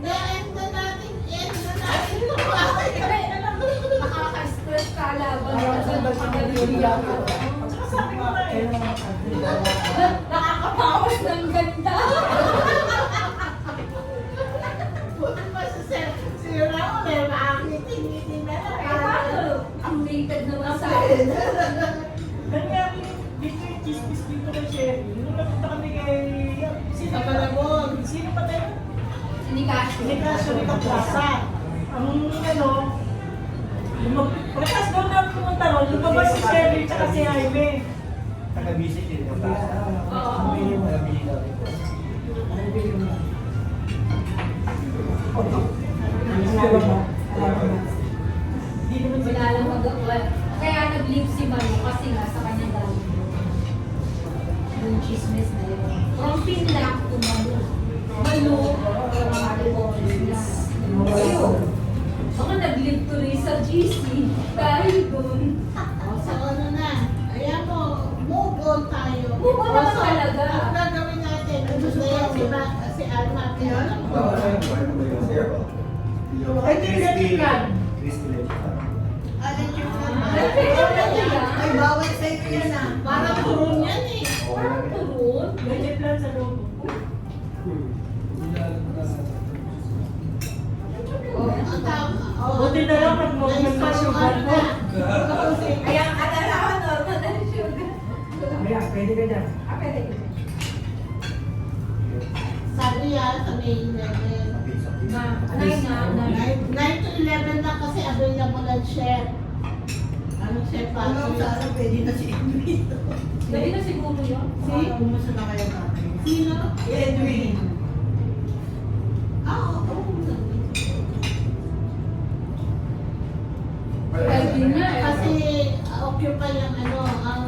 Na-end na natin. End na natin. nakaka-stress ka laban sa Sabi ko na eh. nakakapawas ng ganda. Buti pa si Raul eh, makakiti-ngiti na lang. Kaya paano? Updated naman sa akin. Ganyan, dito yung chismis dito kay Sherry. Nung napunta kami kay... Sino Sa Malabon. Sino pa tayo? Hindi cash. Hindi ka Surita Plaza. Ang ano, pagkas daw namin pumunta ron, lumabas si Sherry tsaka si Jaime. Taga-visit din yung plaza. Oo. Taga-visit natin. Hindi naman Wala lang magawa. Kaya nag-leave si Malu kasi nga sa kanya daw yung chismis na yun. From Pinlock to Malu. Malu, Maripolis. Ayun. Baka nag-leave to rin sa GC dahil dun. So ano na, ayan mo, move on tayo. Move on naman So, talaga. Ang gagawin natin, gusto yan si Alma. Ay, hindi plan. Alin yung Ay, bawal sa iyo yan ah. Parang turun yan eh. Parang turun. Budget plan sa loob. Ang tama. Buti na lang pag movement pa sugar mo. Kaya ang katalawan, normal na sugar. Ayan, pwede ka dyan. Pwede. Sabi yan sa May 11. Na, 9 9 to 11 na kasi available ang chef. Anong chef pa? Ano sa ano, pwede na si Edwin. Dali na siguro yun. Kumusta na kayo natin? Sino? Edwin. Oo. Pwede na eh. Kasi occupy ang ano, ang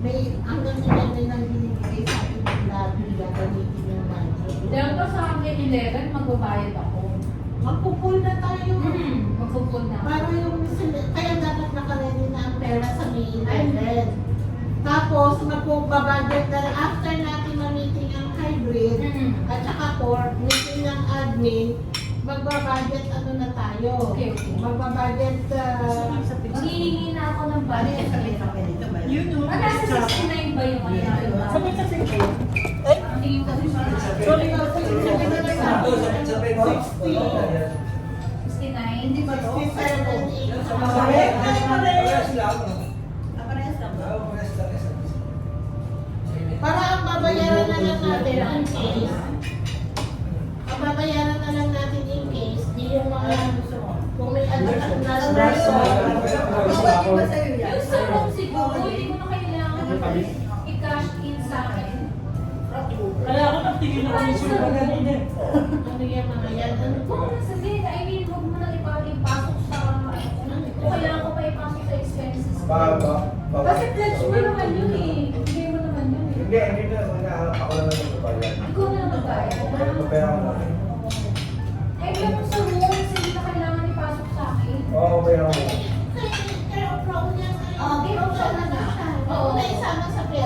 may hanggang 11 ang binibigay sa ating lobby, gagamitin yung money. Dahil pa sa akin 11, magbabayad ako. Magpupul na tayo. Magpupul na. Para yung kaya dapat nakaredy na ang pera sa May 11. Tapos magpubabudget na after natin ma-meeting ang hybrid at saka core, meeting ng admin, magbabudget ano na tayo. Okay. Magbabudget Maghihingi na ako ng budget. Yun o. Nasa 69 ba yung ano? Sabi sa singko. Ang tingin ko Sorry, 69, hindi ba to? 67, para ang babayaran na lang natin in case. Ang babayaran na lang natin in case, di yung mga kung may ano na Yung sa room siguro, hindi ko na kailangan i-cash in sa akin. Kaya ako nagtingin ako yung sugar kanina. ano yung mga yan. Ano po? Huwag mo na sabihin, I mean, huwag mo na ipasok sa, kung kailangan ko pa ipasok sa expenses ko. Kasi pledge mo naman yun eh. Bigay mo naman yun eh. Hindi na. Ako lang naman magbayad. Ikaw na lang magbayad. Magbayad ako na. Eh, yung sa rooms, hindi na kailangan ipasok sa akin. Oo, magbayad ako. Pero pro niya Okay, pro siya na siya. Oo. Huwag na isama sa pera.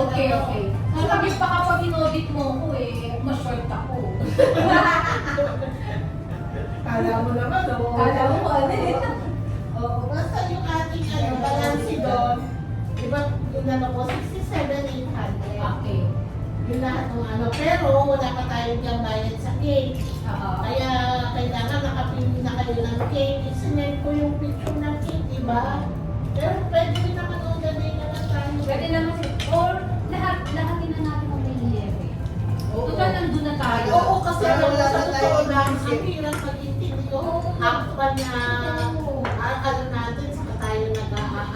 inano ko, 67,800. Okay. Yung lahat ng ano. Pero wala pa tayong bayad sa cake. Oo. Kaya kailangan nakapili na kayo ng cake. Isinend ko yung picture ng cake, di ba? Pero pwede din naman order na lang tayo. Pwede naman, or lahatin na natin ang may 11. Total, nandun na tayo. Oo, kasi Pero alam mo wala sa na totoo tayong lang, isip. ang hirap mag-intindi yung actual na ano natin, saka tayo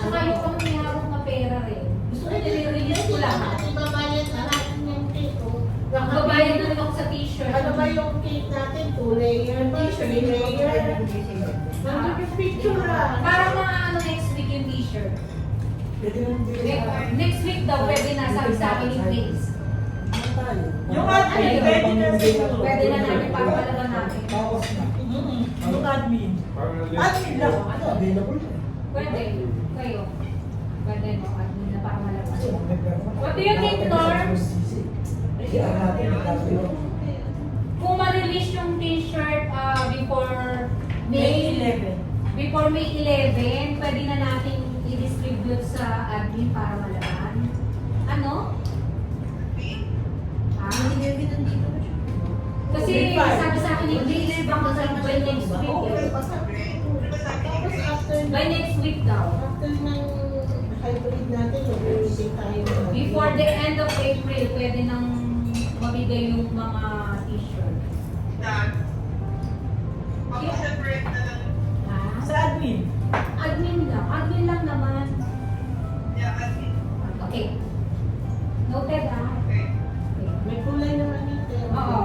Saka yung kung may hawak na pera rin. Gusto ko nire-release ko lang. Ibabayad na natin yung cake. Magbabayad na rin ako sa t-shirt. Ano ba yung cake natin? 2-layer ba? 3-layer? Nandun yung picture ah. Para mga ano next week yung t-shirt. Pwede nang bigyan na. Next week daw pwede na, sabi sa akin yung place. Ano tayo? Yung admin, pwede na siguro. Pwede na namin papalaban natin. Tapos na. Yung admin. Admin lang. Ano, available na. Pwede. Kayo. Pwede mo, admin na para malaban. Kasi nagkaroon. What do you think, Norms? Kaya natin nagkaroon. Kung ma-release yung t-shirt before May 11. before May 11, pwede na natin i-distribute sa admin para malaman. Ano? Hindi nandito na siya. Kasi sabi sa akin yung release baka sa by next week. Okay, eh. basta. Tapos after By next week daw. after ng hybrid natin, mag-releasing tayo. Before the end of April, pwede nang mabigay yung mga t-shirt. Mag-separate na lang. Sa admin. Admin lang. Admin lang naman. Yeah, admin. Okay. Noted ah. Okay. May kulay naman yun. Oo.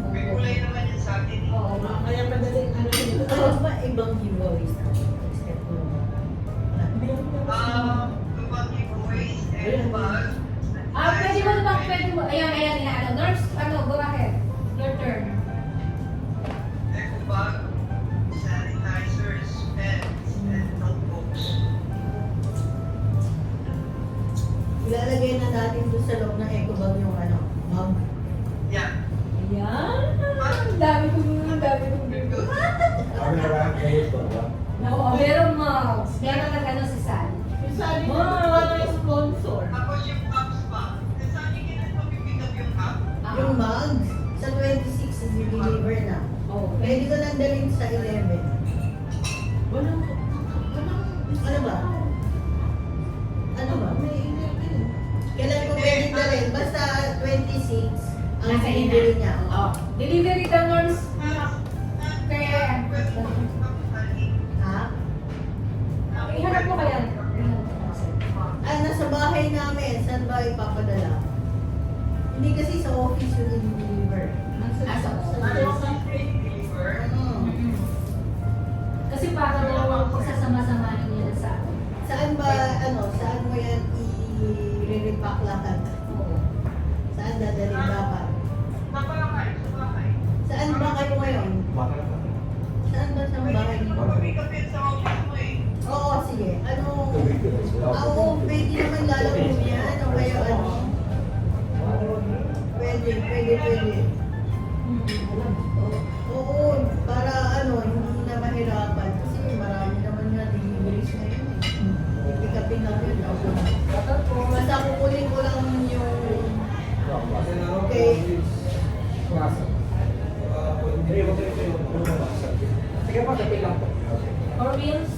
May kulay naman yun sa atin. Oo. Kaya madaling ano yun. Ano ba ibang giveaways natin? Except for Ibang giveaways and bag. Pwede mo naman, pwede mo. Ayan, ano. Nurse, go ahead. Your turn. Eco bag, sanitizers, pens, and notebooks. ilalagay na natin doon sa loob ng eco bag yung ano, mug. Yeah. Ayan. Dami kong bibig. Kami na lang, ngayon to, ba? Oo, meron mugs. Meron na si Sally. Yung sabi ko, wala yung sponsor. Tapos yung cups pa. Saan yung kailan mapipick up yung cup? Yung mug, sa 26 i-deliver na. Oo. Pwede ko nang dalhin sa 11. Walang, Ano ba? Ano ba? May 11. Kailan ko pwede dalhin? Basta 26 ang Nasa ina. delivery niya. Oh. Delivery the nurse. Kaya, Ha? ihanap mo kaya. Nasa bahay namin. Saan ba ipapadala? Hindi kasi sa office yung i-deliver. Asa ko. Deliver. Mm-mm. Kasi para daw pagsasama-samahin nila sa akin. Saan ba, saan mo yan i-repack lahat? Oo. Saan dadalhin dapat? Sa bahay, sa bahay. Saan ba kayo ngayon? Bakit na? Saan ba sa bahay niyo? Mag-pick up yun sa office mo eh. Oo, sige. Tubig ko na. Oo, pwede naman lalaro yan. O kaya ano? Pwede. Oo, para hindi na mahirapan. Kasi marami naman nga deliveries na yun eh. Pick upin natin. Basta kukunin ko lang yung Sige pa, dapit lang po. Or wheels?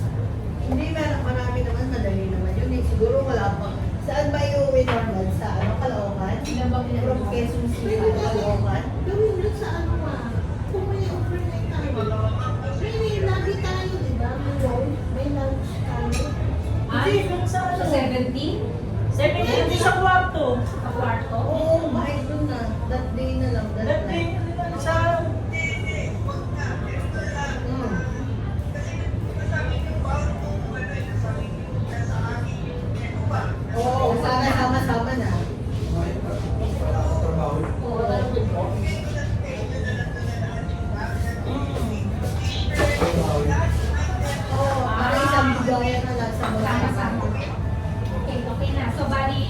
Hindi, marami naman, madali naman yun eh. Siguro wala pa. Saan ba iuwi normal? Sa Caloocan? Ilan ba From Quezon City, Pwede natin Caloocan? gawin yun sa ano kung may overnight tayo. May lagi tayo, di ba? May lunch tayo. Hindi, yung sa So, ano. 17? 17 sa kwarto. Sa kwarto? Oo, kahit doon na. That day na lang. That day, sa... Hmm. Oo, sana sama-sama na. Oo, alam mo. Oo, para isang bigayan na lang sa mga Sama-sama. Okay na. So, bali,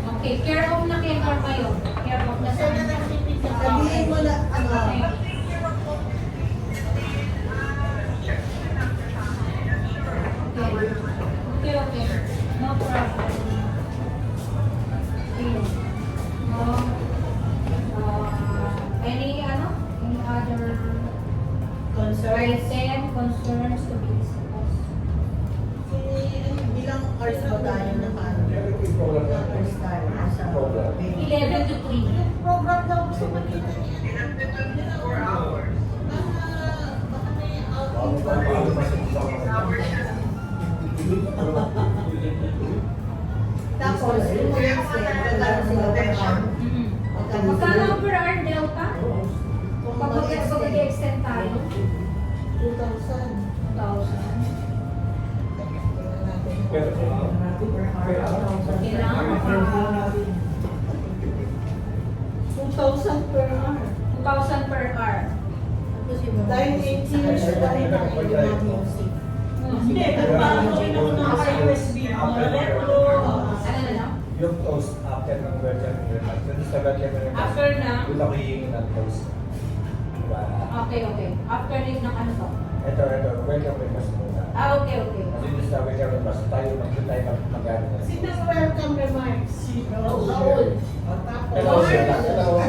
okay, care of na kay Norma yun. Care of na sa Kasi na nagpipisa ka. Sabihin mo na, Okay. Wait, Okay. Concerns. Item concerns to be discussed. Bilang hours ba tayo na paano? Hours tayo sa Program. 11 to 3. Yung program daw gusto makita niya. Ilan na 24 hours. Baka may outing Bago pa. pa kasi sa mga Hours siya. Tapos, yung mga extend, magkano sila per hour? Magkano ang per hour delta? Kung Pag mag-extend tayo, 2,000. 2,000. Pero, Kailangan 2,000 per hour. 2,000 per hour. Dahil 8 years na tayo na yung music. Hindi, nagpaano rin ako ng USB. Mga retro. Ano na lang? yung toast after ng virtual remarks. Yung sa virtual remarks, After na? yung ako hihingin ng toast. Diba? Okay. After rin ng ano to? Ito, welcome remarks muna. Okay. Kasi yung sa welcome remarks, tayo mag-ano na. Sinong welcome remarks? Raul. Hello, sir. Hello.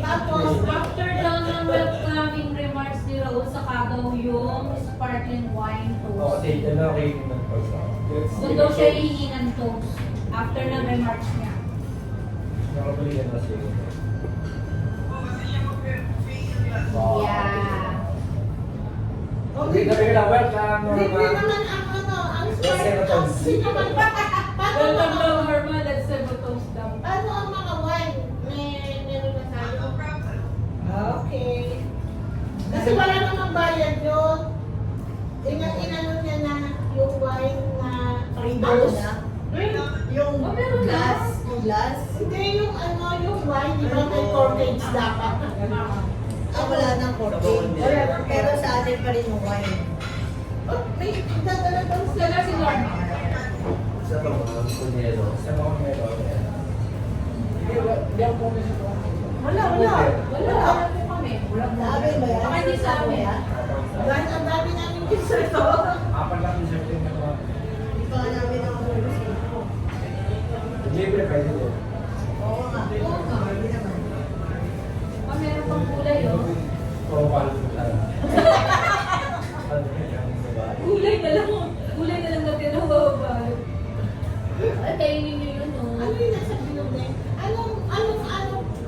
Tapos, After daw ng welcoming remarks ni Raul, saka daw yung sparkling wine Oo, toast. kasi yun ako hihingin ng toast. Doon daw siya hihingi ng toast after ng remarks niya. Nakabili ka na kasi. Kasi siya mag-fail lang. Yeah. Okay, sabi lang, welcome. libre naman ang ano, ang Yes, Senator. ang sino man ba? Paano Welcome mga, daw, Herma. Let's have a toast daw. paano ang mga wine? Meron na tayo. No problem. Okay. Kasi wala namang bayad yun. Inano niya na yung wine na Freedom na. Yung Oh, meron na. glass, yung glass. Hindi yung ano, yung wine, di ba may corkage dapat? Wala nang corking. Pero sa atin pa rin yung wine. Oh, may dadala daw Sila sila. si Lorna. Sa mga kunyero. Sa mga kunyero. Hindi ako pumunta sa Wala. Wala po kami. Sa amin ba yan? Baka hindi sa amin. Dahil ang dami namin dessert. Apat lang yung surfing na mga. Hindi pa nga namin nakapulog sa ito. Libre pa yun. Oo nga. Hindi naman. Oh, meron pang kulay, oh. Profile ko talaga. Ano yan? Diba? Kulay na lang natin ang babalo. Ay, kainin niyo yun, oh. Ano yung nasa building? Anong,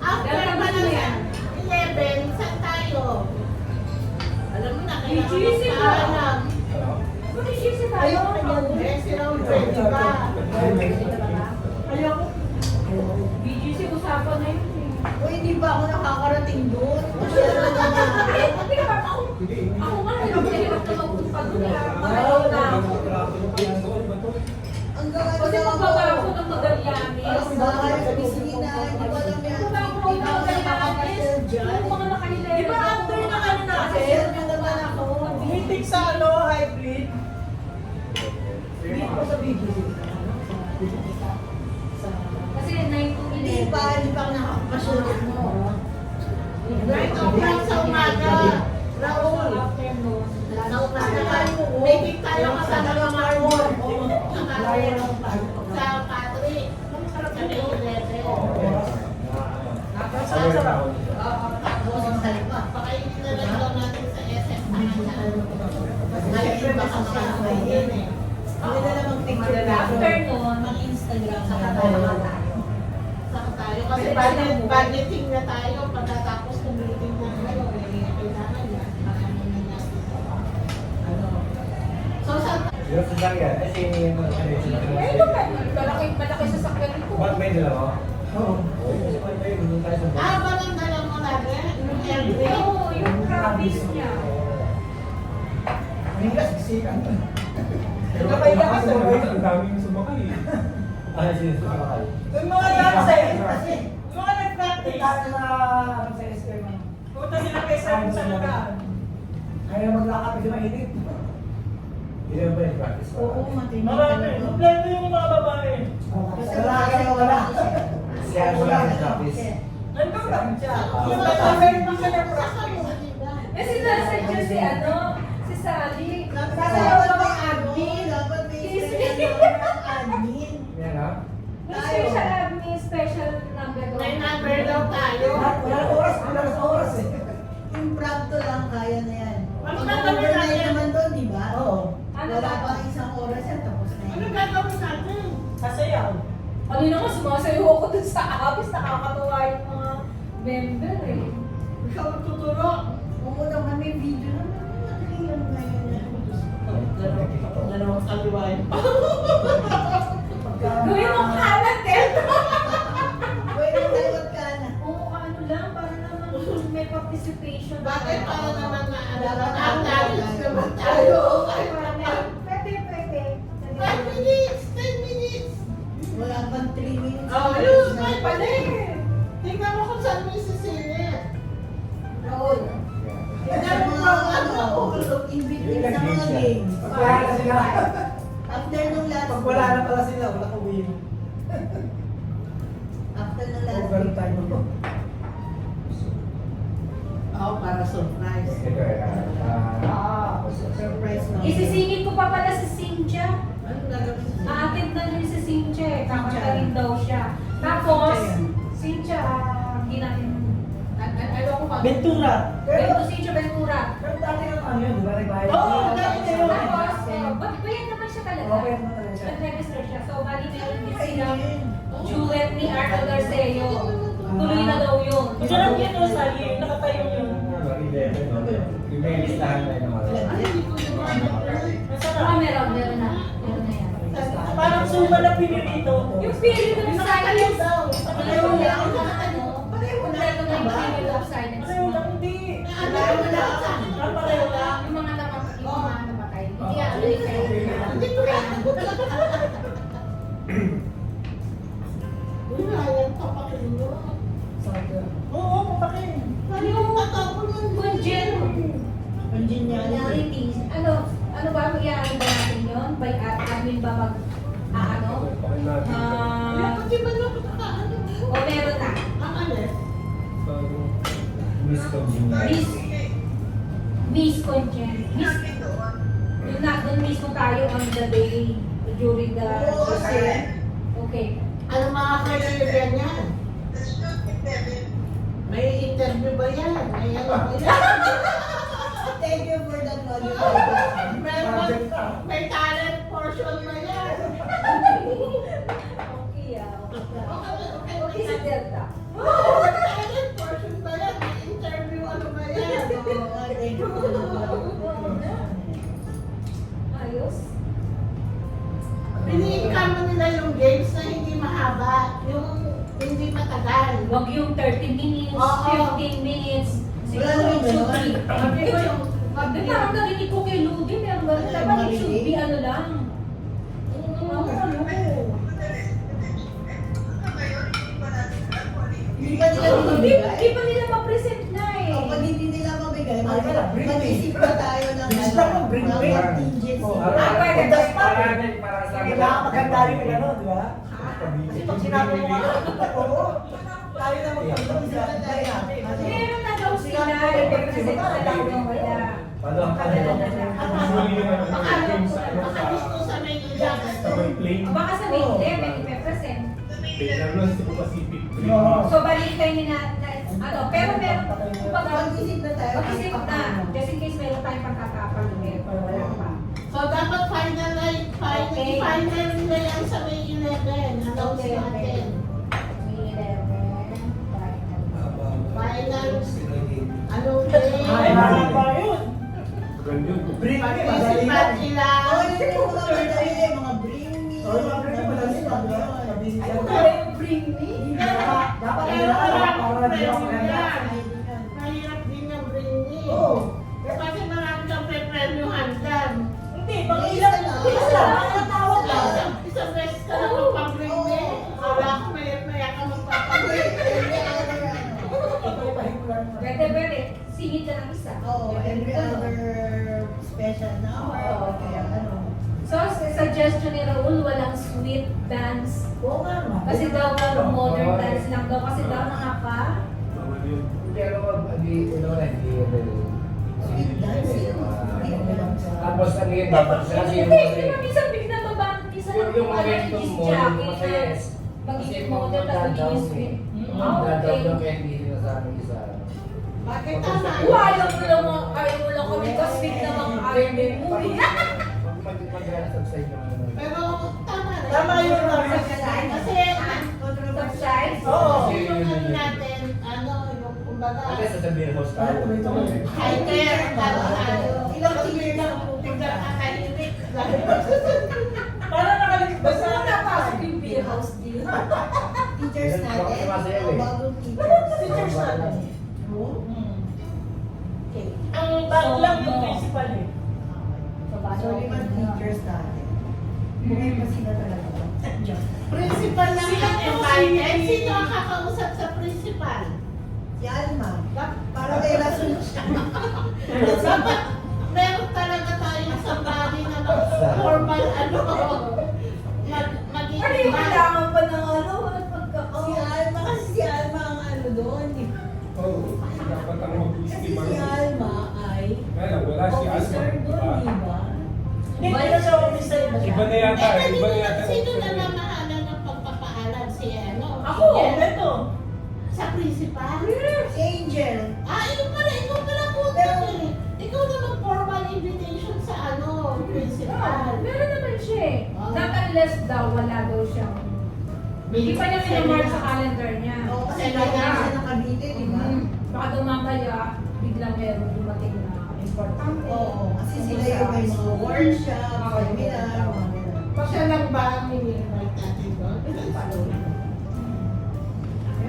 after Dapat ba ano na yan? 11, saan tayo? Alam mo na, kailangan BGC ba? magpaalam. Ano? Buti siya si Ayaw Tayo. na yan. Eh, si Raul Freddy ba? Ayoko. BGC, usapan na yun, eh. Uy, hindi ba ako nakakarating doon? Masyado na naman. Hindi ka ba ako? Ako nga, hirap na magpunta doon. Ayaw na ako. Ang gawin Kasi magbaba ako ng Magallanes. Ang bahay sa pisina, hindi ko alam yan. Magbaba ako ng Magallanes. Yung mga nakahilera. Di ba after na ano natin? Share nyo naman ako. Meeting sa ano, hybrid. Hindi ko sa video. Kasi 9 to 11. Hindi pa ako nakakapasunod mo. 9 o'clock sa umaga. Raul. Afternoon. Sa umaga. Meeting tayo kasama ng Marmon. Sa Patrick. Kami 11. Tapos ang salpa. Pakainin na lang daw natin sa SM. Ayun, baka makakain eh. Hindi na namang picture na ako. Afternoon. Mag-Instagram Saka na tayo. tayo. Saka tayo. Kasi budgeting na tayo. Pagkatapos ng meeting na tayo, kailangan yan. Marami na natin. So, saan Yung sasakyan, kasi yung Ito ka. Malaki sasakyan ko. Ba't may dalawa? Oo. Kasi may tayo, doon tayo sa Ah, parang dala mo natin? Yung every? Oo, yung promise niya. ang daming sumakay. Ano yung sumakal? Yung mga dancer, yung mga nag-practice. Punta sila kay Sam sa nagaan. Kaya maglakad kasi mainit. Hindi naman ba yung practice? Oo, matindi. Marami. Kompleto yung mga babae. Kasi Wala ka wala. Siya ang wala ng practice. Nandun lang siya. Yung Yung nasa nag-practice pa siya ng practice. Kasi nasa dyan si ano, si Sally. Sasayaw na may admin. Dapat may special ng admin. Yan ha? May special admin, special number. May number daw tayo. Wala oras, wala oras eh. Yung impromptu lang, kaya na yan. Ano Pag gagawin overnight natin? naman doon, di ba? Oo. Ano Wala ba? pa isang oras yan, tapos na Ano yan. gagawin natin? Sasayaw. Kanina nga sumasayo ako dun sa office, nakakatuwa yung mga member eh. Ikaw ang tuturo. Oo naman, may video naman. Ano yan ngayon yan? Dalawang kaliwain. Gawin mo kalat eh! Pwede tayot ka na. Oo, ano lang, para naman may participation. Bakit para naman na ano, Dapat ang ako nalis tayo. naman tayo. Pwede. 5 minutes, 10 minutes. Wala pang 3 minutes. Oh, yun, may pala eh. Tingnan mo kung saan mo isisilip. Raul. Tingnan mo Ano, in between sa mga games. Pag wala na sila. After nung last Pag wala na pala sila, wala ko win. After nung last Overtime ako. Oh, para surprise. Ito eh, surprise na. Isisingit ko pa pala si Cynthia. Anong gagawin sa Aatid na rin si Cynthia eh, kakantarin daw siya. Tapos, Cynthia, hindi natin, ano ko pa? Ventura. Cynthia Ventura. Pero dati na ano yun, di ba? Nagbayad. Oo, dati na yun. Tapos, bayad naman siya talaga. Okay naman talaga siya. Nag-register siya. So, bali meron din sila Juliet ni Arno Garceo. Tuloy na daw yun. Masarap yun, Rosalie. Nakatayo yun. May listahan na yung mga. Ah, meron na. Meron na yan. Parang sumba na pinirito. Yung spirit of silence. Pareho lang. Pareho na yung spirit of silence. Pareho lang, hindi. Pareho lang. Ang pareho lang. Yung mga namatay. Hindi nga, ulit kayo. Hindi ko yan. Uy, ayan pa pa kayo. Oo, papakin. Yung Congeniality. congeniality. Ano ba? Iyaano ba natin yun? By admin ba mag... ano? Pakin natin. Pati ba na ano? O meron na. Ang alin? Miss Congeniality. Miss Congeniality. Miss... Yung doon mismo tayo on the day during the... Oo, kasi Okay. Ano mga kaibigan yan? May interview ba yan? May ano ba yan? thank you for that knowledge. May talent portion ba yan? Okay Okay. Okay sa Delta. Oh, may talent portion ba yan? May interview ano ba yan? Oo, thank you for that knowledge. Ayos. Piniikan mo nila yung games na hindi mahaba. Yung hindi matagal. Wag yung 30 minutes, Oo. 15 minutes. Wala naman ganun. Sabi ko yung... Parang narinig ko kay Lugi, meron ba? Dapat it should be ano lang. Hindi ba nila Hindi binibigay? pa nila ma-present na eh. O pag hindi nila mabigay, bring me. mag-isip pa tayo ng Bilis lang mo, bring me. mga contingency. Pwede. Kailangan maganda rin yung ano, di ba? Kasi pag sinabi mo oo, tayo na mag-isip tayo natin. Meron na daw sila, i-present na lang daw nila. Paano ang huli yung ano yung game sa ano Baka gusto sa Maynila. sa may plane? Baka sa may hindi, may i-present. Plane na sa Pacific plane. Oo. So, balik kayo na, ano, pero meron, kumbaga, Mag-isip na tayo. mag-isip na, just in case meron tayong pagkakapal ulit, or wala pa. So, dapat final Okay. nila yan sa May 11. Announce Okay, okay. natin. May 11, Final. Ano Ay, game? mahaba yun. Ganyan. Bring me, madali Participate lang. sila. Oh, yun yung mga madali, mga bring me. Oo, yung mga bring me, madali lang, di ba? Mabilis Ay, lang. kung yung bring me. Dapat Pero kailangan maraming para di ako premyo maganda. yan. Mahirap din yung bring me. Oo. Kasi marami kang pre-premiuhan dyan. Hindi, pag ilang ang tawag lang. Isang beses ka lang magpabring me. Wala ka maya ka magpapabring me. Pwede. Singit ka ng isa. Oo, every other special na Oo. kaya ano. So, suggestion ni Raul, walang sweet dance. Oo nga naman. Kasi daw modern dance lang daw. Kasi daw nakaka... Bawal yun. Pero hindi Sweet dancing. tapos ang yun, dapat sila Hindi, di ba minsan bigla mabang, minsan yung momentum mo, masaya. magiging modern, tapos magiging sweet. Dadaw na kaya hindi sila sa amin isa. Bakit tama? Ayaw Mag-relasag sa inyo. Pero tama rin. Tama yun, tama. Kasi, Subsides? Oo. yung ano natin, ano, yung kumbaga, Kasi sa beer house tayo. high-tech, ilang years na biglang kakahimik. Para nakaligtas Basta sa na napasok yung beer house deal. Teachers natin, Bakit sumasayaw eh? bagong teachers. teachers natin. Okay. Ang bago lang yung principal eh. So, 5 teachers natin. Buhay pa sila talaga. Principal lang Sino ang po invited. si- Sino ang kakausap sa principal? Si Alma, para may rason siya. Dapat meron talaga tayong somebody na formal ano Ano yung kailangan pa ng ano? Si Alma, kasi si Alma ang ano doon. Oo, dapat ang Kasi mag-istima. si Alma ay Kaya wala si officer Alma, doon, diba? di ba? Hindi na siya officer na siya. Iba na yata, iba na yata. Sino na namahalan ng pagpapaalam si ano? Ako, eto. Sa principal? Si Angel. Ikaw pala po eh. Ikaw na mag-formal invitation sa ano, principal. Meron naman siya eh. Not unless daw, wala daw siyang... Hindi pa niya pinamark sa calendar niya. Oo, kasi kailangan siya ng Cavite, di ba? Baka dumamaya, biglang meron dumating na importante. Oo, kasi sila yung may mga workshop, seminar, mga ganun. Pa siya lang ba ang ini-invite natin doon?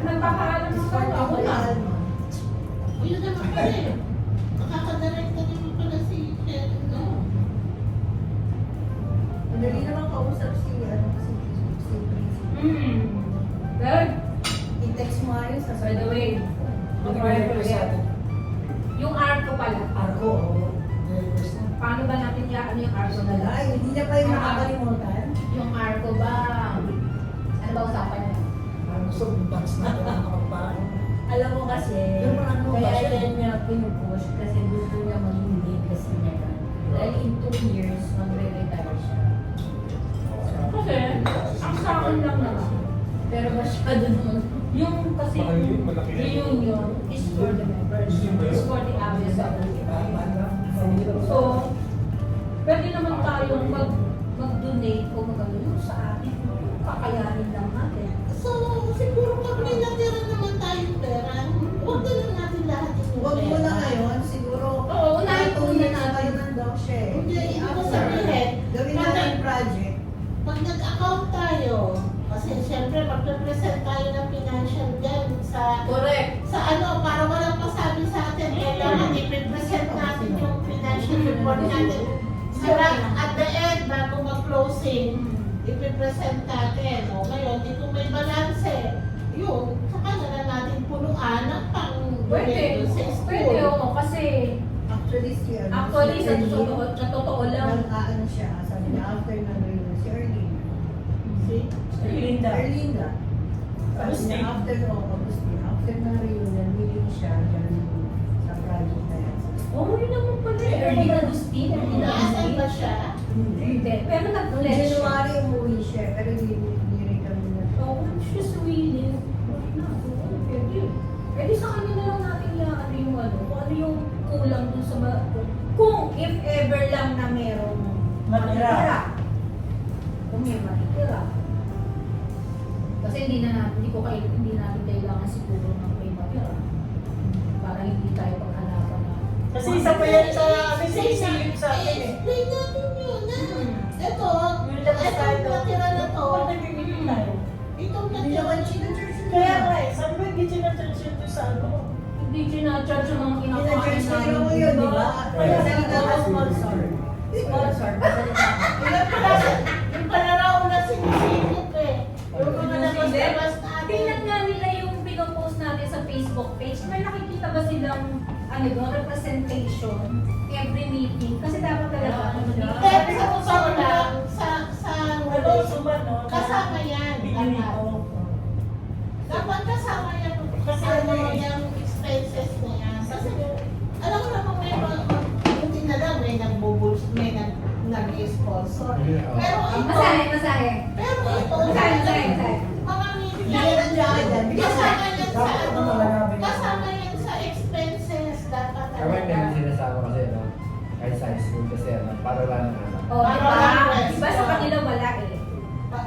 Nagpapaalam Mas ako, party ako ko na. Alma. Yun naman pala eh. Nakaka-direct na naman pala si Sharon, no? Madali naman kausap si, ano, si principal. Good. I-text mo ayos, By the way, before I forget, yung arco pala. Arko, oo. Paano ba natin ano yung arco na lang? Ay, hindi na pa yung nakakalimutan. Yung arco ba? Ano ba usapan niya? Parang gusto kong box na ito ang kapapaan. Alam mo kasi, Yung mga ano ba kaya siya? yan niya pinupush kasi gusto niya maging lead kasi niya. Dahil in 2 years, magre-retire siya. Kasi, ang sa akin lang naman. Pero masyado naman. Yung kasi Mahal yun, malaki yun. reunion is for the members. Is for the officers. So, pwede naman tayong mag-donate o mag-ano sa atin. Kakayanin lang natin. So, siguro pag may natira naman tayong pera, huwag na lang natin lahat yung Huwag mo na ngayon, siguro. Oo, unahin kahit muna 2 years natin. kayo nandaw siya eh. Hindi, ibig ko sabihin, Gawin natin project. pag nag-account tayo, kasi siyempre magpe-present tayo ng financial gain sa Correct. sa ano, para walang pasabi sa atin, kailangan i-present natin yung financial report natin. Sira, at the end, bago mag-closing, ipipresent natin. O ngayon, di kung may balance, yun, saka na lang natin punuan ng Pwede. sa school. Pwede, oo. Kasi, Actually, si ano, actually, si sa Erlene, totoo lang. ano siya, sabi niya, after ng reunion, si Erlene. See? Linda. Erlinda. Sabi Agustin. niya, after ng reunion, willing siya dyan sa project na yan. Oo, yun naman pala. Erlene Agustin. Erlene Naasan ba Agustin. siya? Hindi. Pero Noong nag-pledge siya. January, umuwi siya, pero hindi rin kami na. Oo, she's willing. Pwede. Pwede sa kanya na lang natin ano yung ano, kung ano yung kulang dun sa kung if ever lang na merong Matira. Kung may matitira. Kasi hindi natin kailangan siguro ng may matira. Para hindi tayo paghanapan na. Kasi isa pa yan sa sinisingit sa atin eh. Explain natin yun na. Ito, Yung labas tayo. itong natira na to, Pag nagpipili tayo. itong Hindi natira naman sinachurch Kaya nga eh, sabi ko hindi sinachurch ito sa ano. Hindi ginacharge ang mga kinakain Sinachurch na namin. yun, yun, di ba? Kaya Salita ka sponsor. Sponsor, pasalita ka. yung palaraw na sinisipit eh. Yung mga labas-labas natin. Tingnan nga nila yung pinopost natin sa Facebook page. May nakikita ba silang ano doon, representation every meeting? Kasi dapat talaga Pero sa totoo lang, sa Ano, suman no? kasama yan. Bigyan Dapat. ko. Dapat kasama yan. Kasi Ano ano eh. yung expenses na yan. Kasi alam mo naman may mga buti na lang may nag-sponsor. Pero ito, Masahe. pero ito, Masahe. mga meeting Bigyan ng jacket. kasama yan sa Dapat ano, naman malalaman yan. kasama yan sa expenses. Dapat Kami hindi talaga. namin sinasama kasi, no? Kahit sa high school kasi para lang ng anak. Oh, diba sa kanila wala eh. Diba?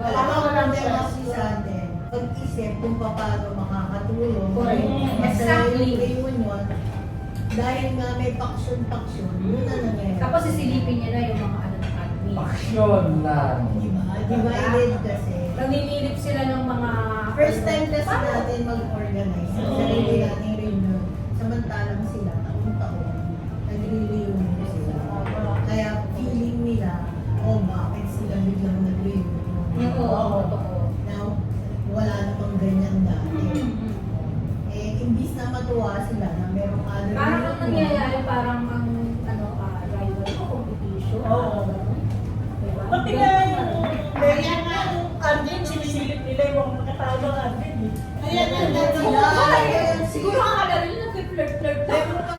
Alam mo lang din sa atin, pag-isip kung paano makakatulong. Correct. Kasi Exactly. yung reunion, dahil nga may paksyon-paksyon, yun na nangyayari. Tapos sisilipin niya na yung mga ano ng admin. Paksyon lang. Diba? Divided kasi. Naninilip sila ng mga... First time kasi natin mag-organize sa sarili nating reunion. Samantalang sila, taon-taon, nagre-reunion sila. Kaya feeling nila, oh bakit sila biglang nag-reunion? Oo, totoo. Now, wala namang ganyan dati. Imbis na matuwa sila na merong other Parang ang nangyayari, parang ang rival o competition. Oo. Diba? Pati nga yung kaya nga yung admin, sinisilip nila yung mga nakatalo ng admin. Kaya nandun Oo, sila. siguro ang akala nila nag-flirt-flirt lang.